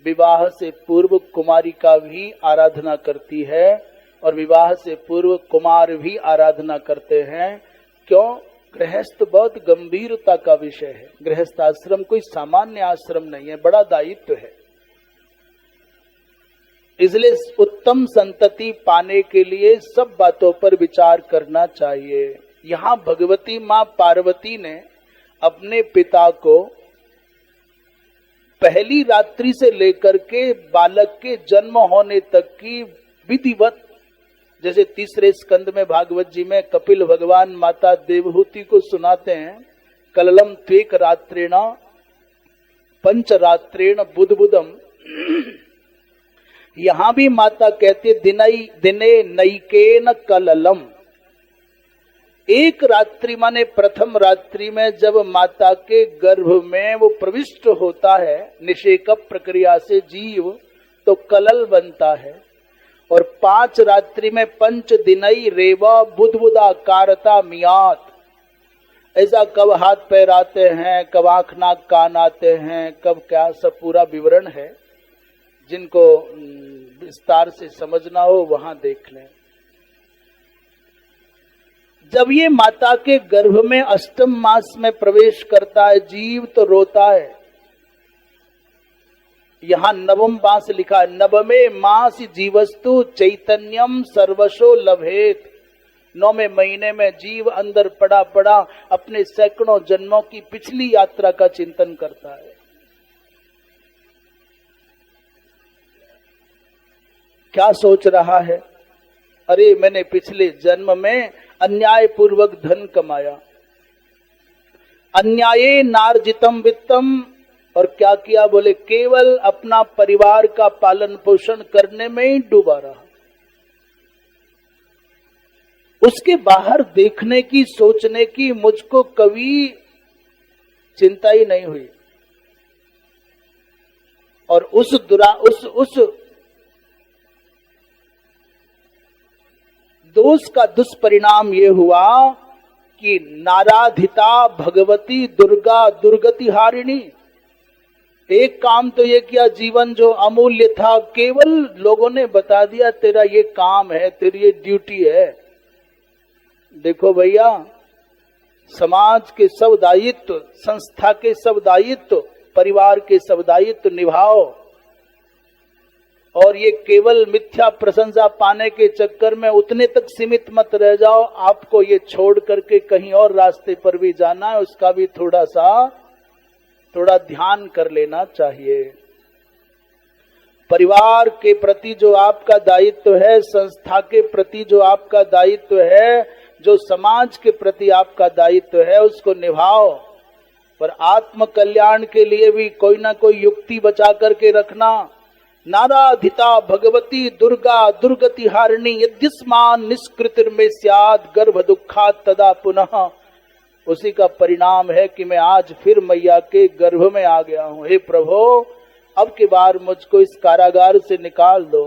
विवाह से पूर्व कुमारिका भी आराधना करती है और विवाह से पूर्व कुमार भी आराधना करते हैं। क्यों? गृहस्थ बहुत गंभीरता का विषय है। गृहस्थ आश्रम कोई सामान्य आश्रम नहीं है, बड़ा दायित्व है। इसलिए उत्तम संतति पाने के लिए सब बातों पर विचार करना चाहिए। यहाँ भगवती माँ पार्वती ने अपने पिता को पहली रात्रि से लेकर के बालक के जन्म होने तक की विधिवत, जैसे तीसरे स्कंद में भागवत जी में कपिल भगवान माता देवहूति को सुनाते हैं, कललम त्वेक रात्रेण पंच रात्रेण बुधबुदम। यहां भी माता कहती दिने नैकेन कललम। एक रात्रि माने प्रथम रात्रि में जब माता के गर्भ में वो प्रविष्ट होता है निषेक प्रक्रिया से जीव, तो कलल बनता है। और 5 रात्रि में पंच दिनई रेवा बुधबुदा कारता मियात। ऐसा कब हाथ पैर आते हैं, कब आंख नाक कान आते हैं, कब क्या, सब पूरा विवरण है। जिनको विस्तार से समझना हो वहां देख लें। जब ये माता के गर्भ में अष्टम मास में प्रवेश करता है जीव, तो रोता है। यहां नवम मास लिखा है, नवमे मास जीवस्तु चैतन्यम सर्वशो लभेत। 9वें महीने में जीव अंदर पड़ा पड़ा अपने सैकड़ों जन्मों की पिछली यात्रा का चिंतन करता है। क्या सोच रहा है? अरे मैंने पिछले जन्म में अन्याय पूर्वक धन कमाया, अन्याये नार्जितम वित्तम, और क्या किया? बोले केवल अपना परिवार का पालन पोषण करने में ही डूबा रहा। उसके बाहर देखने की, सोचने की मुझको कभी चिंता ही नहीं हुई। और उस दोष का दुष्परिणाम ये हुआ कि नाराधिता भगवती दुर्गा दुर्गति हारिणी। एक काम तो ये किया, जीवन जो अमूल्य था केवल लोगों ने बता दिया तेरा ये काम है, तेरी ये ड्यूटी है। देखो भैया, समाज के सब दायित्व, संस्था के सब दायित्व परिवार के सब दायित्व निभाओ, और ये केवल मिथ्या प्रशंसा पाने के चक्कर में उतने तक सीमित मत रह जाओ। आपको ये छोड़ करके कहीं और रास्ते पर भी जाना है, उसका भी थोड़ा ध्यान कर लेना चाहिए। परिवार के प्रति जो आपका दायित्व है, संस्था के प्रति जो आपका दायित्व है, जो समाज के प्रति आपका दायित्व है, उसको निभाओ। पर आत्म कल्याण के लिए भी कोई ना कोई युक्ति बचा करके रखना। नाराधिता भगवती दुर्गा दुर्गति हारिणी यद्यस्मान निष्कृतिर्मे स्यात् गर्भ दुखात् तदा पुनः। उसी का परिणाम है कि मैं आज फिर मैया के गर्भ में आ गया हूँ। हे प्रभु, अब की बार मुझको इस कारागार से निकाल दो,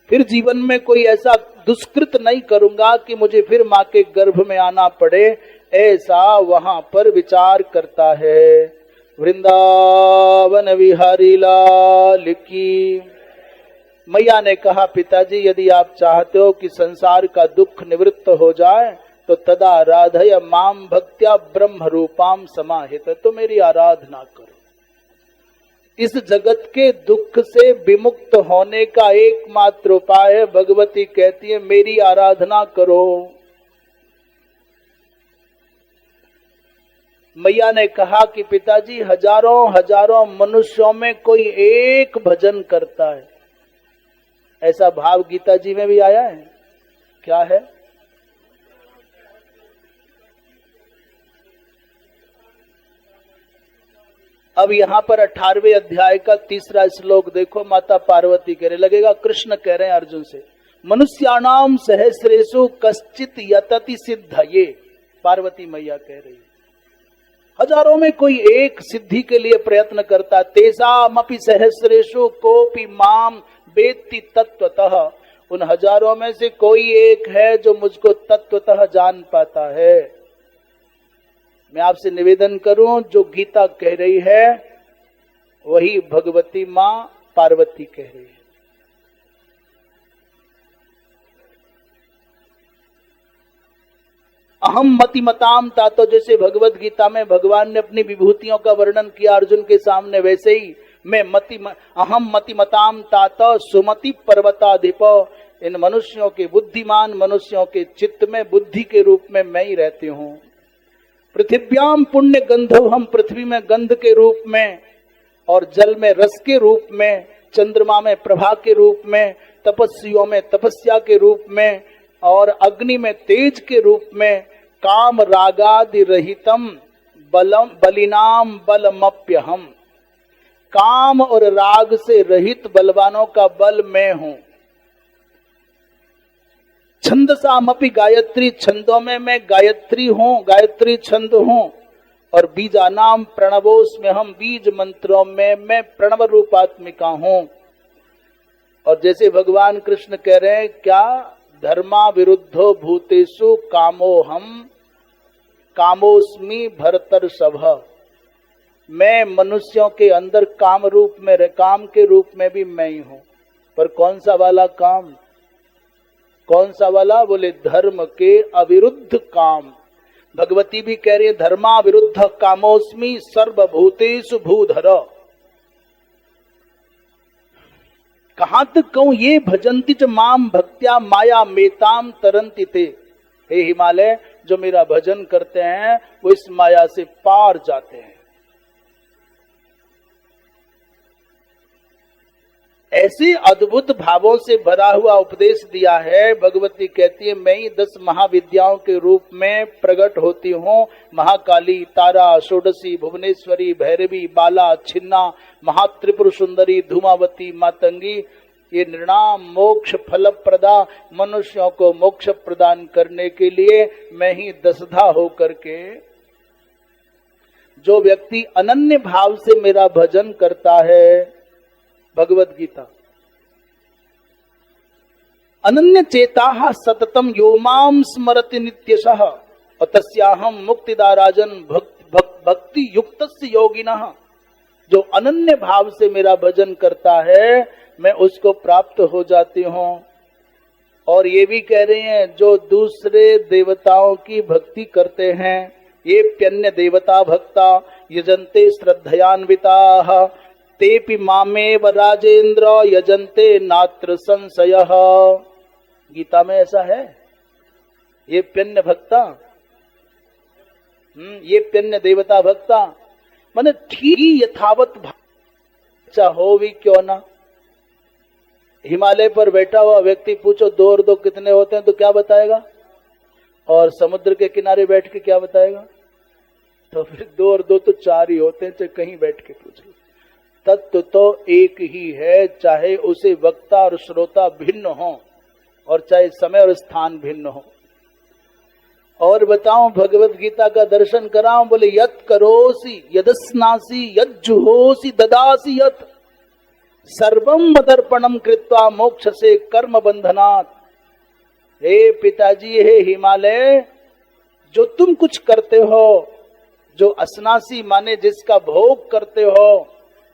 फिर जीवन में कोई ऐसा दुष्कृत नहीं करूंगा कि मुझे फिर माँ के गर्भ में आना पड़े। ऐसा वहां पर विचार करता है। वृंदावन बिहारी लाल की। मैया ने कहा, पिताजी यदि आप चाहते हो कि संसार का दुख निवृत्त हो जाए तो तदा राधय माम भक्त्या ब्रह्म रूपाम समाहित, तो मेरी आराधना करो। इस जगत के दुख से विमुक्त होने का एकमात्र उपाय है, भगवती कहती है, मेरी आराधना करो। मैया ने कहा कि पिताजी हजारों मनुष्यों में कोई एक भजन करता है। ऐसा भाव गीता जी में भी आया है। क्या है? अब यहाँ पर 18वें अध्याय का 3रा श्लोक देखो। माता पार्वती कह रहे, लगेगा कृष्ण कह रहे हैं अर्जुन से, मनुष्याणाम सहस्रेषु कश्चित यतति सिद्धये। पार्वती मैया कह रही, हजारों में कोई एक सिद्धि के लिए प्रयत्न करता। तेषामपि सहस्रेषु कोपि माम वेत्ति तत्वतः। उन हजारों में से कोई एक है जो मुझको तत्वतः जान पाता है। मैं आपसे निवेदन करूं, जो गीता कह रही है वही भगवती माँ पार्वती कह रही है। अहम मतिमताम तातो, जैसे भगवत गीता में भगवान ने अपनी विभूतियों का वर्णन किया अर्जुन के सामने, वैसे ही मैं अहम मतिमताम तातो सुमति पर्वताधिप। इन मनुष्यों के, बुद्धिमान मनुष्यों के चित्त में बुद्धि के रूप में मैं ही रहती हूँ। पृथिव्याम पुण्य गंधव, हम पृथ्वी में गंध के रूप में, और जल में रस के रूप में, चंद्रमा में प्रभा के रूप में, तपस्वियों में तपस्या के रूप में, और अग्नि में तेज के रूप में, काम रागादि रहितम बलम बलिनाम बलमप्यहम। काम और राग से रहित बलवानों का बल मैं हूं। छंदसामपि गायत्री, छंदों में मैं गायत्री हूँ, गायत्री छंद हूँ। और बीजानाम प्रणवोस्म्य, हम बीज मंत्रों में मैं प्रणव रूपात्मिका हूँ। और जैसे भगवान कृष्ण कह रहे हैं, क्या धर्मा विरुद्धो भूतेषु कामोहम कामोस्मि भरतर्षभ। मैं मनुष्यों के अंदर काम रूप में, काम के रूप में भी मैं ही हूँ। पर कौन सा वाला काम? कौन सा वाला? बोले धर्म के अविरुद्ध काम। भगवती भी कह रही है, धर्मा विरुद्ध कामोस्मि सर्वभूतेषु भूधर। कहां तक कहूं, ये भजन्ति च माम भक्त्या माया मेताम तरन्ति ते। हे हिमालय, जो मेरा भजन करते हैं वो इस माया से पार जाते हैं। ऐसे अद्भुत भावों से भरा हुआ उपदेश दिया है। भगवती कहती है, मैं ही 10 महाविद्याओं के रूप में प्रकट होती हूँ। महाकाली, तारा, षोडशी, भुवनेश्वरी, भैरवी, बाला, छिन्ना, महात्रिपुर सुंदरी, धूमावती, मातंगी। ये निर्णाम मोक्ष फल प्रदा, मनुष्यों को मोक्ष प्रदान करने के लिए मैं ही 10धा होकर के, जो व्यक्ति अनन्य भाव से मेरा भजन करता है, भगवत गीता, अनन्य चेता सततम यो माम स्मरति नित्यशः और तस्याहम मुक्तिदा राजन भक्ति युक्तस्य योगिनः। जो अनन्य भाव से मेरा भजन करता है, मैं उसको प्राप्त हो जाती हूँ। और ये भी कह रहे हैं, जो दूसरे देवताओं की भक्ति करते हैं, ये प्यन्य देवता भक्ता, यजन्ते श्रद्धयान्विताः तेपि मामेव राजेंद्र यजन्ते नात्र संशयः। गीता में ऐसा है। ये प्यन्य भक्ता, ये प्यन्य देवता भक्ता, माने ठीक यथावत अच्छा हो भी क्यों ना। हिमालय पर बैठा हुआ व्यक्ति पूछो 2 और 2 कितने होते हैं तो क्या बताएगा, और समुद्र के किनारे बैठ के क्या बताएगा। तो फिर 2 और 2 तो 4 ही होते हैं, चाहे कहीं बैठ के पूछ लो। तत्व तो एक ही है, चाहे उसे वक्ता और श्रोता भिन्न हो और चाहे समय और स्थान भिन्न हो। और बताऊं, भगवत गीता का दर्शन कराऊं, बोले यत करोसी यदस्नासी यत जुहोसी ददासी यत सर्वम मदर्पणम कृत्वा मोक्ष से कर्म बंधनात्। हे पिताजी, हे हिमालय, जो तुम कुछ करते हो, जो अस्नासी माने जिसका भोग करते हो,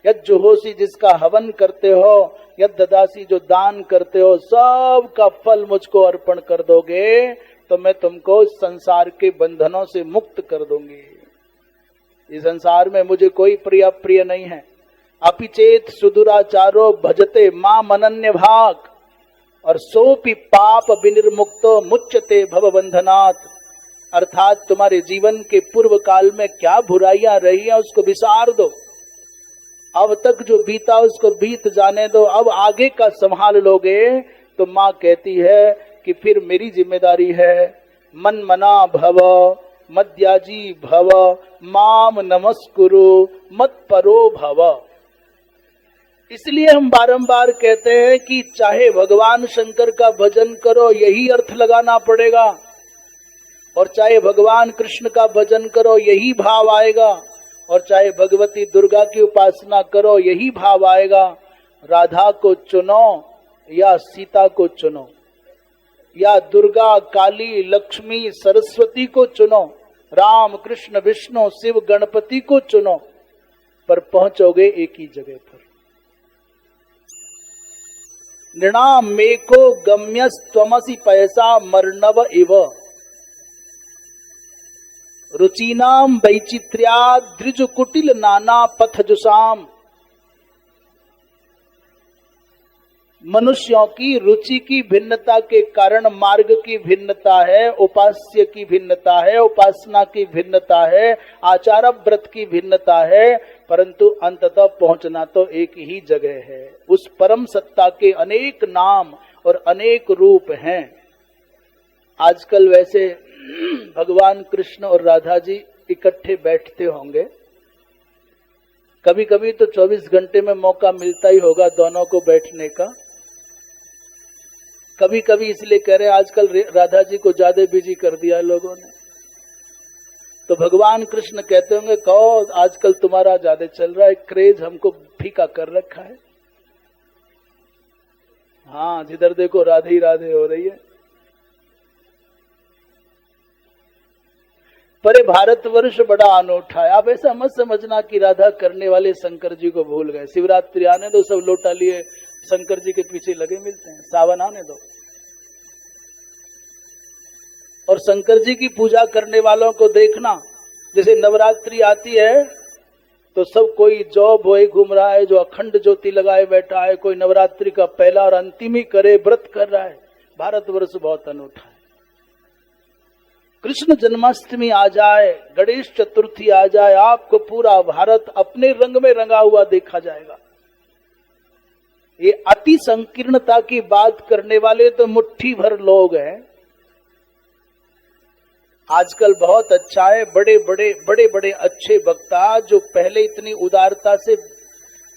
यद जुहोसी जिसका हवन करते हो, यद ददासी जो दान करते हो, सब का फल मुझको अर्पण कर दोगे तो मैं तुमको इस संसार के बंधनों से मुक्त कर दूंगी। इस संसार में मुझे कोई प्रिय अप्रिय नहीं है। अपिचेत सुदुराचारो भजते मां मनन्य भाग और सोपि पाप विनिर्मुक्तो मुच्यते भव बंधनात्। अर्थात तुम्हारे जीवन के पूर्व काल में क्या बुराइयां रही है उसको विसार दो, अब तक जो बीता उसको बीत जाने दो, अब आगे का संभाल लोगे तो माँ कहती है कि फिर मेरी जिम्मेदारी है। मन मना भव मद्याजी भव माम नमस्कुरु मत परो भव। इसलिए हम बारंबार कहते हैं कि चाहे भगवान शंकर का भजन करो, यही अर्थ लगाना पड़ेगा, और चाहे भगवान कृष्ण का भजन करो यही भाव आएगा, और चाहे भगवती दुर्गा की उपासना करो यही भाव आएगा। राधा को चुनो या सीता को चुनो, या दुर्गा काली लक्ष्मी सरस्वती को चुनो, राम कृष्ण विष्णु शिव गणपति को चुनो, पर पहुंचोगे एक ही जगह पर। नृणाम मेको गम्यस त्वमसि पैसा मर्णव इव रुचिनाम वैचित्र्या द्रिज कुटिल नाना पथजुषाम। मनुष्यों की रुचि की भिन्नता के कारण मार्ग की भिन्नता है, उपास्य की भिन्नता है, उपासना की भिन्नता है, आचार व्रत की भिन्नता है, परंतु अंततः पहुंचना तो एक ही जगह है। उस परम सत्ता के अनेक नाम और अनेक रूप हैं। आजकल वैसे भगवान कृष्ण और राधा जी इकट्ठे बैठते होंगे, कभी कभी तो 24 घंटे में मौका मिलता ही होगा दोनों को बैठने का। कभी कभी इसलिए कह रहे आजकल राधा जी को ज्यादा बिजी कर दिया लोगों ने, तो भगवान कृष्ण कहते होंगे कहो आजकल तुम्हारा ज्यादा चल रहा है, क्रेज हमको फीका कर रखा है। हाँ, जिधर देखो राधे ही राधे हो रही है। पर ये भारतवर्ष बड़ा अनूठा है। आप ऐसा मत समझना कि राधा करने वाले शंकर जी को भूल गए। शिवरात्रि आने दो, सब लोटा लिए शंकर जी के पीछे लगे मिलते हैं। सावन आने दो, और शंकर जी की पूजा करने वालों को देखना, जैसे नवरात्रि आती है तो सब कोई जौ बोए घूम रहा है, जो अखंड ज्योति लगाए बैठा है, कोई नवरात्रि का पहला और अंतिम ही करे व्रत कर रहा है। भारतवर्ष बहुत अनूठा है। कृष्ण जन्माष्टमी आ जाए, गणेश चतुर्थी आ जाए, आपको पूरा भारत अपने रंग में रंगा हुआ देखा जाएगा। ये अति संकीर्णता की बात करने वाले तो मुट्ठी भर लोग हैं। आजकल बहुत अच्छा है, बड़े बड़े अच्छे वक्ता जो पहले इतनी उदारता से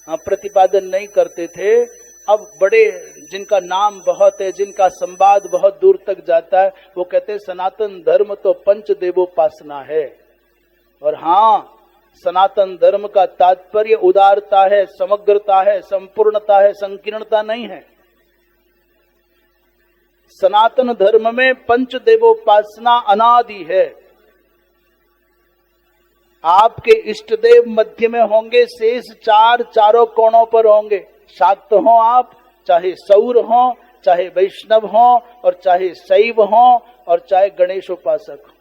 प्रतिपादन नहीं करते थे, अब बड़े जिनका नाम बहुत है, जिनका संवाद बहुत दूर तक जाता है, वो कहते हैं सनातन धर्म तो पंच देवोपासना है। और हाँ, सनातन धर्म का तात्पर्य उदारता है, समग्रता है, संपूर्णता है, संकीर्णता नहीं है। सनातन धर्म में पंच देवोपासना अनादि है। आपके इष्ट देव मध्य में होंगे, शेष चारों कोणों पर होंगे। शाक्त हो आप, चाहे सौर हो, चाहे वैष्णव हो, और चाहे शैव हो, और चाहे गणेश उपासक हो।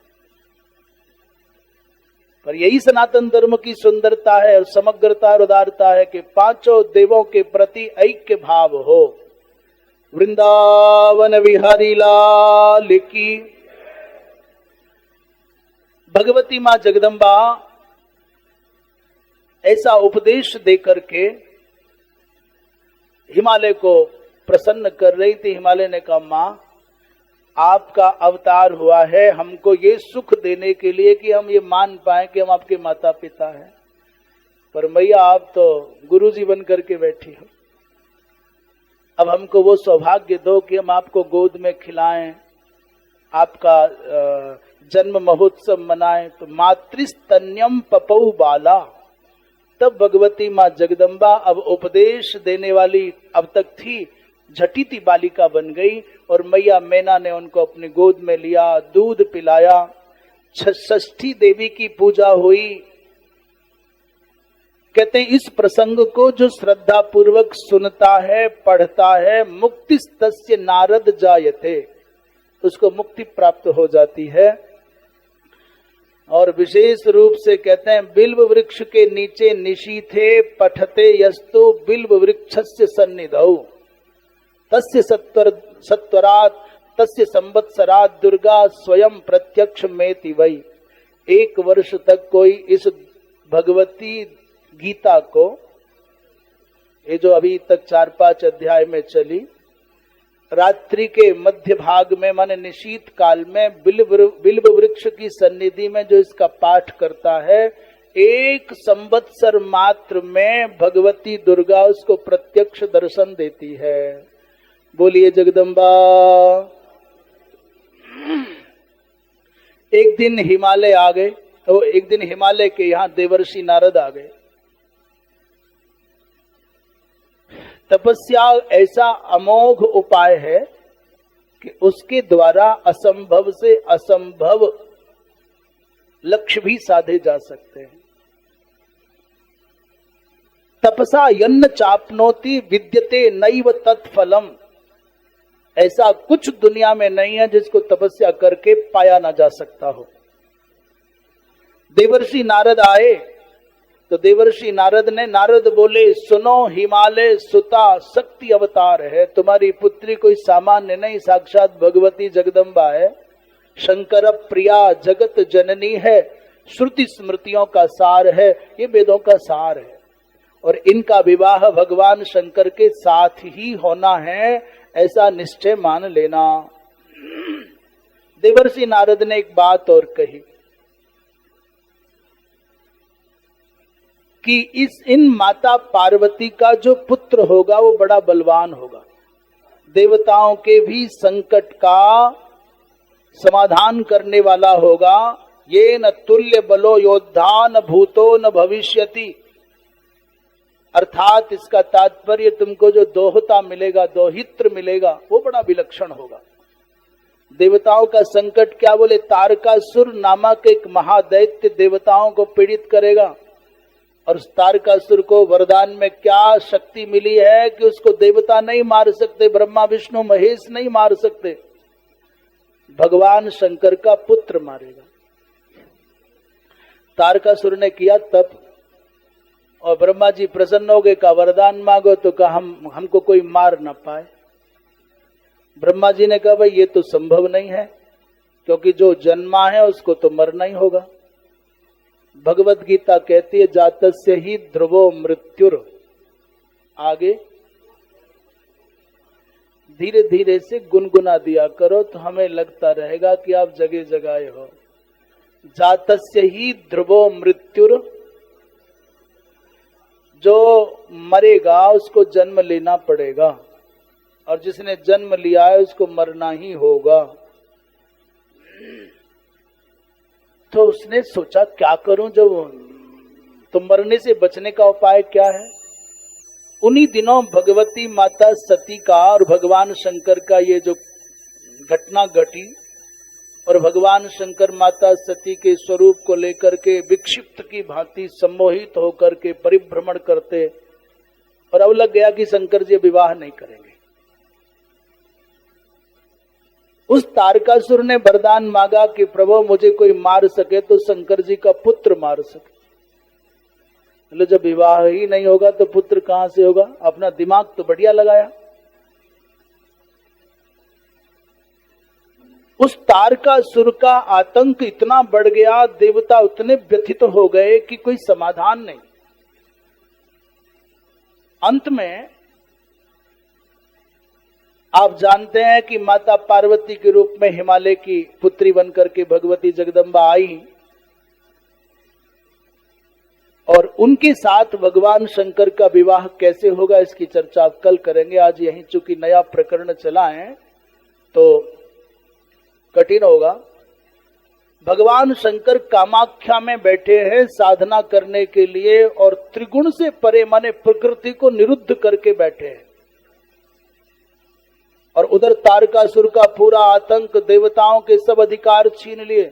पर यही सनातन धर्म की सुंदरता है और समग्रता और उदारता है कि पांचों देवों के प्रति ऐक्य भाव हो। वृंदावन विहारी लाल की। भगवती मां जगदम्बा ऐसा उपदेश देकर के हिमालय को प्रसन्न कर रही थी। हिमालय ने कहा, मां आपका अवतार हुआ है हमको ये सुख देने के लिए कि हम ये मान पाए कि हम आपके माता पिता हैं, पर मैया आप तो गुरुजी बन करके बैठी हो। अब हमको वो सौभाग्य दो कि हम आपको गोद में खिलाएं, आपका जन्म महोत्सव मनाएं। तो मातृस्तन्यम पपौ बाला, तब भगवती मां जगदम्बा अब उपदेश देने वाली अब तक थी, झटिति बालिका बन गई और मैया मैना ने उनको अपनी गोद में लिया, दूध पिलाया। षष्ठी देवी की पूजा हुई। कहते हैं इस प्रसंग को जो श्रद्धा पूर्वक सुनता है, पढ़ता है, मुक्ति तस्य नारद जायते, उसको मुक्ति प्राप्त हो जाती है। और विशेष रूप से कहते हैं बिल्व वृक्ष के नीचे निशीथे पठते यस्तु बिल्व वृक्षस्य सन्निधौ तस्य सत्वरात तस्य संवत्सरात दुर्गा स्वयं प्रत्यक्ष मेति वै। 1 वर्ष तक कोई इस भगवती गीता को, ये जो अभी तक 4-5 अध्याय में चली, रात्रि के मध्य भाग में माने निशीत काल में बिल्व वृक्ष की सन्निधि में जो इसका पाठ करता है, 1 संवत्सर मात्र में भगवती दुर्गा उसको प्रत्यक्ष दर्शन देती है। बोलिए जगदम्बा। एक दिन हिमालय आ गए, तो एक दिन हिमालय के यहां देवर्षि नारद आ गए। तपस्या ऐसा अमोघ उपाय है कि उसके द्वारा असंभव से असंभव लक्ष्य भी साधे जा सकते हैं। तपसा यन्न चापनोति विद्यते नैव तत्फलम, ऐसा कुछ दुनिया में नहीं है जिसको तपस्या करके पाया ना जा सकता हो। देवर्षि नारद आए तो देवर्षि नारद ने, नारद बोले सुनो हिमालय सुता शक्ति अवतार है, तुम्हारी पुत्री कोई सामान्य नहीं, साक्षात भगवती जगदम्बा है, शंकर प्रिया जगत जननी है, श्रुति स्मृतियों का सार है, ये वेदों का सार है और इनका विवाह भगवान शंकर के साथ ही होना है, ऐसा निश्चय मान लेना। देवर्षि नारद ने एक बात और कही कि इन माता पार्वती का जो पुत्र होगा वो बड़ा बलवान होगा, देवताओं के भी संकट का समाधान करने वाला होगा। ये न तुल्य बलो योद्धा न भूतो न भविष्यति, अर्थात इसका तात्पर्य तुमको जो दोहता मिलेगा, दोहित्र मिलेगा, वो बड़ा विलक्षण होगा। देवताओं का संकट क्या, बोले तारकासुर नामक एक महादैत्य देवताओं को पीड़ित करेगा और तारकासुर को वरदान में क्या शक्ति मिली है कि उसको देवता नहीं मार सकते, ब्रह्मा विष्णु महेश नहीं मार सकते, भगवान शंकर का पुत्र मारेगा। तारकासुर ने किया तप और ब्रह्मा जी प्रसन्न हो गए, कहा वरदान मांगो, तो कहा हमको कोई मार ना पाए। ब्रह्मा जी ने कहा भाई ये तो संभव नहीं है, क्योंकि जो जन्मा है उसको तो मरना ही होगा। भगवत गीता कहती है जातस्य ही ध्रुवो मृत्युर। आगे धीरे धीरे से गुनगुना दिया करो तो हमें लगता रहेगा कि आप जगह जगाए हो। जातस्य ही ध्रुवो मृत्युर, जो मरेगा उसको जन्म लेना पड़ेगा और जिसने जन्म लिया है उसको मरना ही होगा। तो उसने सोचा क्या करूं, जो तो मरने से बचने का उपाय क्या है। उन्हीं दिनों भगवती माता सती का और भगवान शंकर का ये जो घटना घटी और भगवान शंकर माता सती के स्वरूप को लेकर के विक्षिप्त की भांति सम्मोहित होकर के परिभ्रमण करते और अब लग गया कि शंकर जी विवाह नहीं करेंगे। उस तारकासुर ने वरदान मांगा कि प्रभु मुझे कोई मार सके तो शंकर जी का पुत्र मार सके। बोले जब विवाह ही नहीं होगा तो पुत्र कहां से होगा? अपना दिमाग तो बढ़िया लगाया। उस तारकासुर का आतंक इतना बढ़ गया, देवता उतने व्यथित हो गए कि कोई समाधान नहीं। अंत में आप जानते हैं कि माता पार्वती के रूप में हिमालय की पुत्री बनकर के भगवती जगदम्बा आई और उनके साथ भगवान शंकर का विवाह कैसे होगा इसकी चर्चा आप कल करेंगे। आज यहीं चूंकि नया प्रकरण चला है तो कठिन होगा। भगवान शंकर कामाख्या में बैठे हैं साधना करने के लिए और त्रिगुण से परे माने प्रकृति को निरुद्ध करके बैठे हैं और उधर तारकासुर का पूरा आतंक, देवताओं के सब अधिकार छीन लिए।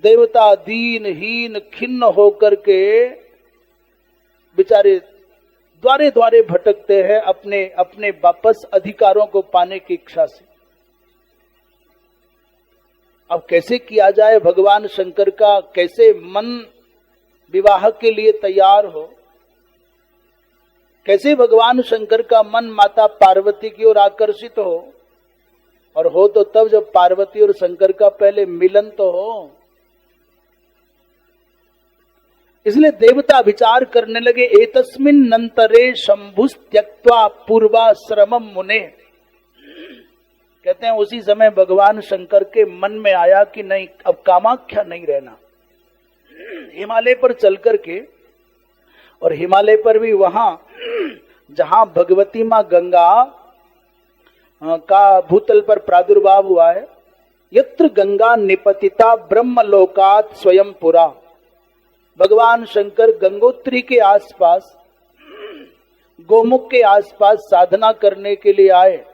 देवता दीनहीन खिन्न होकर के बेचारे द्वारे द्वारे भटकते हैं अपने अपने वापस अधिकारों को पाने की इच्छा से। अब कैसे किया जाए? भगवान शंकर का कैसे मन विवाह के लिए तैयार हो? कैसे भगवान शंकर का मन माता पार्वती की ओर आकर्षित हो? और हो तो तब जब पार्वती और शंकर का पहले मिलन तो हो। इसलिए देवता विचार करने लगे, एतस्मिन् नंतरे शंभुस् त्यक्त्वा पूर्वाश्रमं मुने। कहते हैं उसी समय भगवान शंकर के मन में आया कि नहीं, अब कामाख्या नहीं रहना, हिमालय पर चल करके, और हिमालय पर भी वहां जहां भगवती मां गंगा का भूतल पर प्रादुर्भाव हुआ है, यत्र गंगा निपतिता ब्रह्मलोकात् स्वयं पुरा। भगवान शंकर गंगोत्री के आसपास, गोमुख के आसपास साधना करने के लिए आए।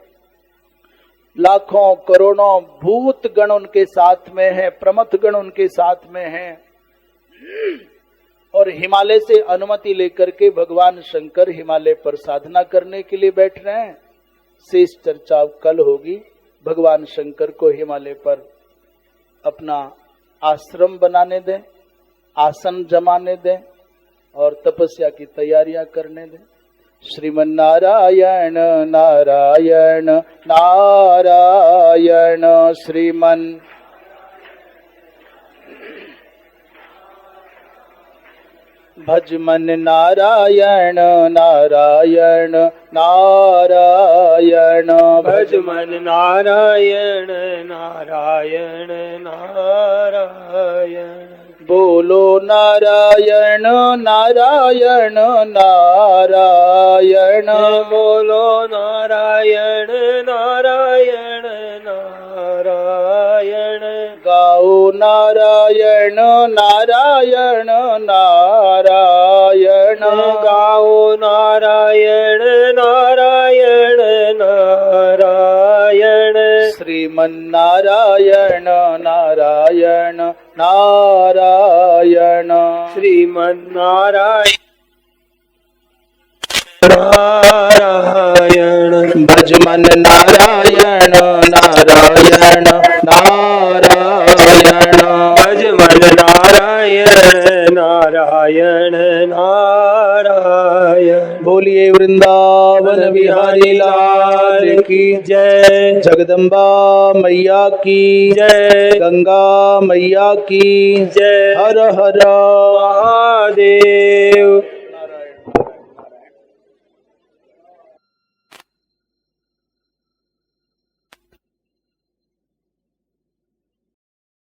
लाखों करोड़ों भूत गण उनके साथ में है, प्रमथ गण उनके साथ में है, और हिमालय से अनुमति लेकर के भगवान शंकर हिमालय पर साधना करने के लिए बैठ रहे हैं। शेष चर्चा कल होगी। भगवान शंकर को हिमालय पर अपना आश्रम बनाने दें, आसन जमाने दें और तपस्या की तैयारियां करने दें। श्रीमन नारायण नारायण नारायण श्रीमन भजमन नारायण नारायण नारायण भजमन नारायण नारायण नारायण। बोलो नारायण नारायण नारायण। बोलो नारायण नारायण नारायण। गाओ नारायण नारायण नारायण। गाओ नारायण नारायण नारायण। श्रीमन नारायण नारायण नारायण। श्रीमन नारायण नारायण। भजमन नारायण नारायण नारायण। भजमन नारायण नारायण नारायण। बोलिए वृंदावन बिहारी लाल की जय। जगदम्बा मैया की जय। गंगा मैया की जय। हर हर महादेव।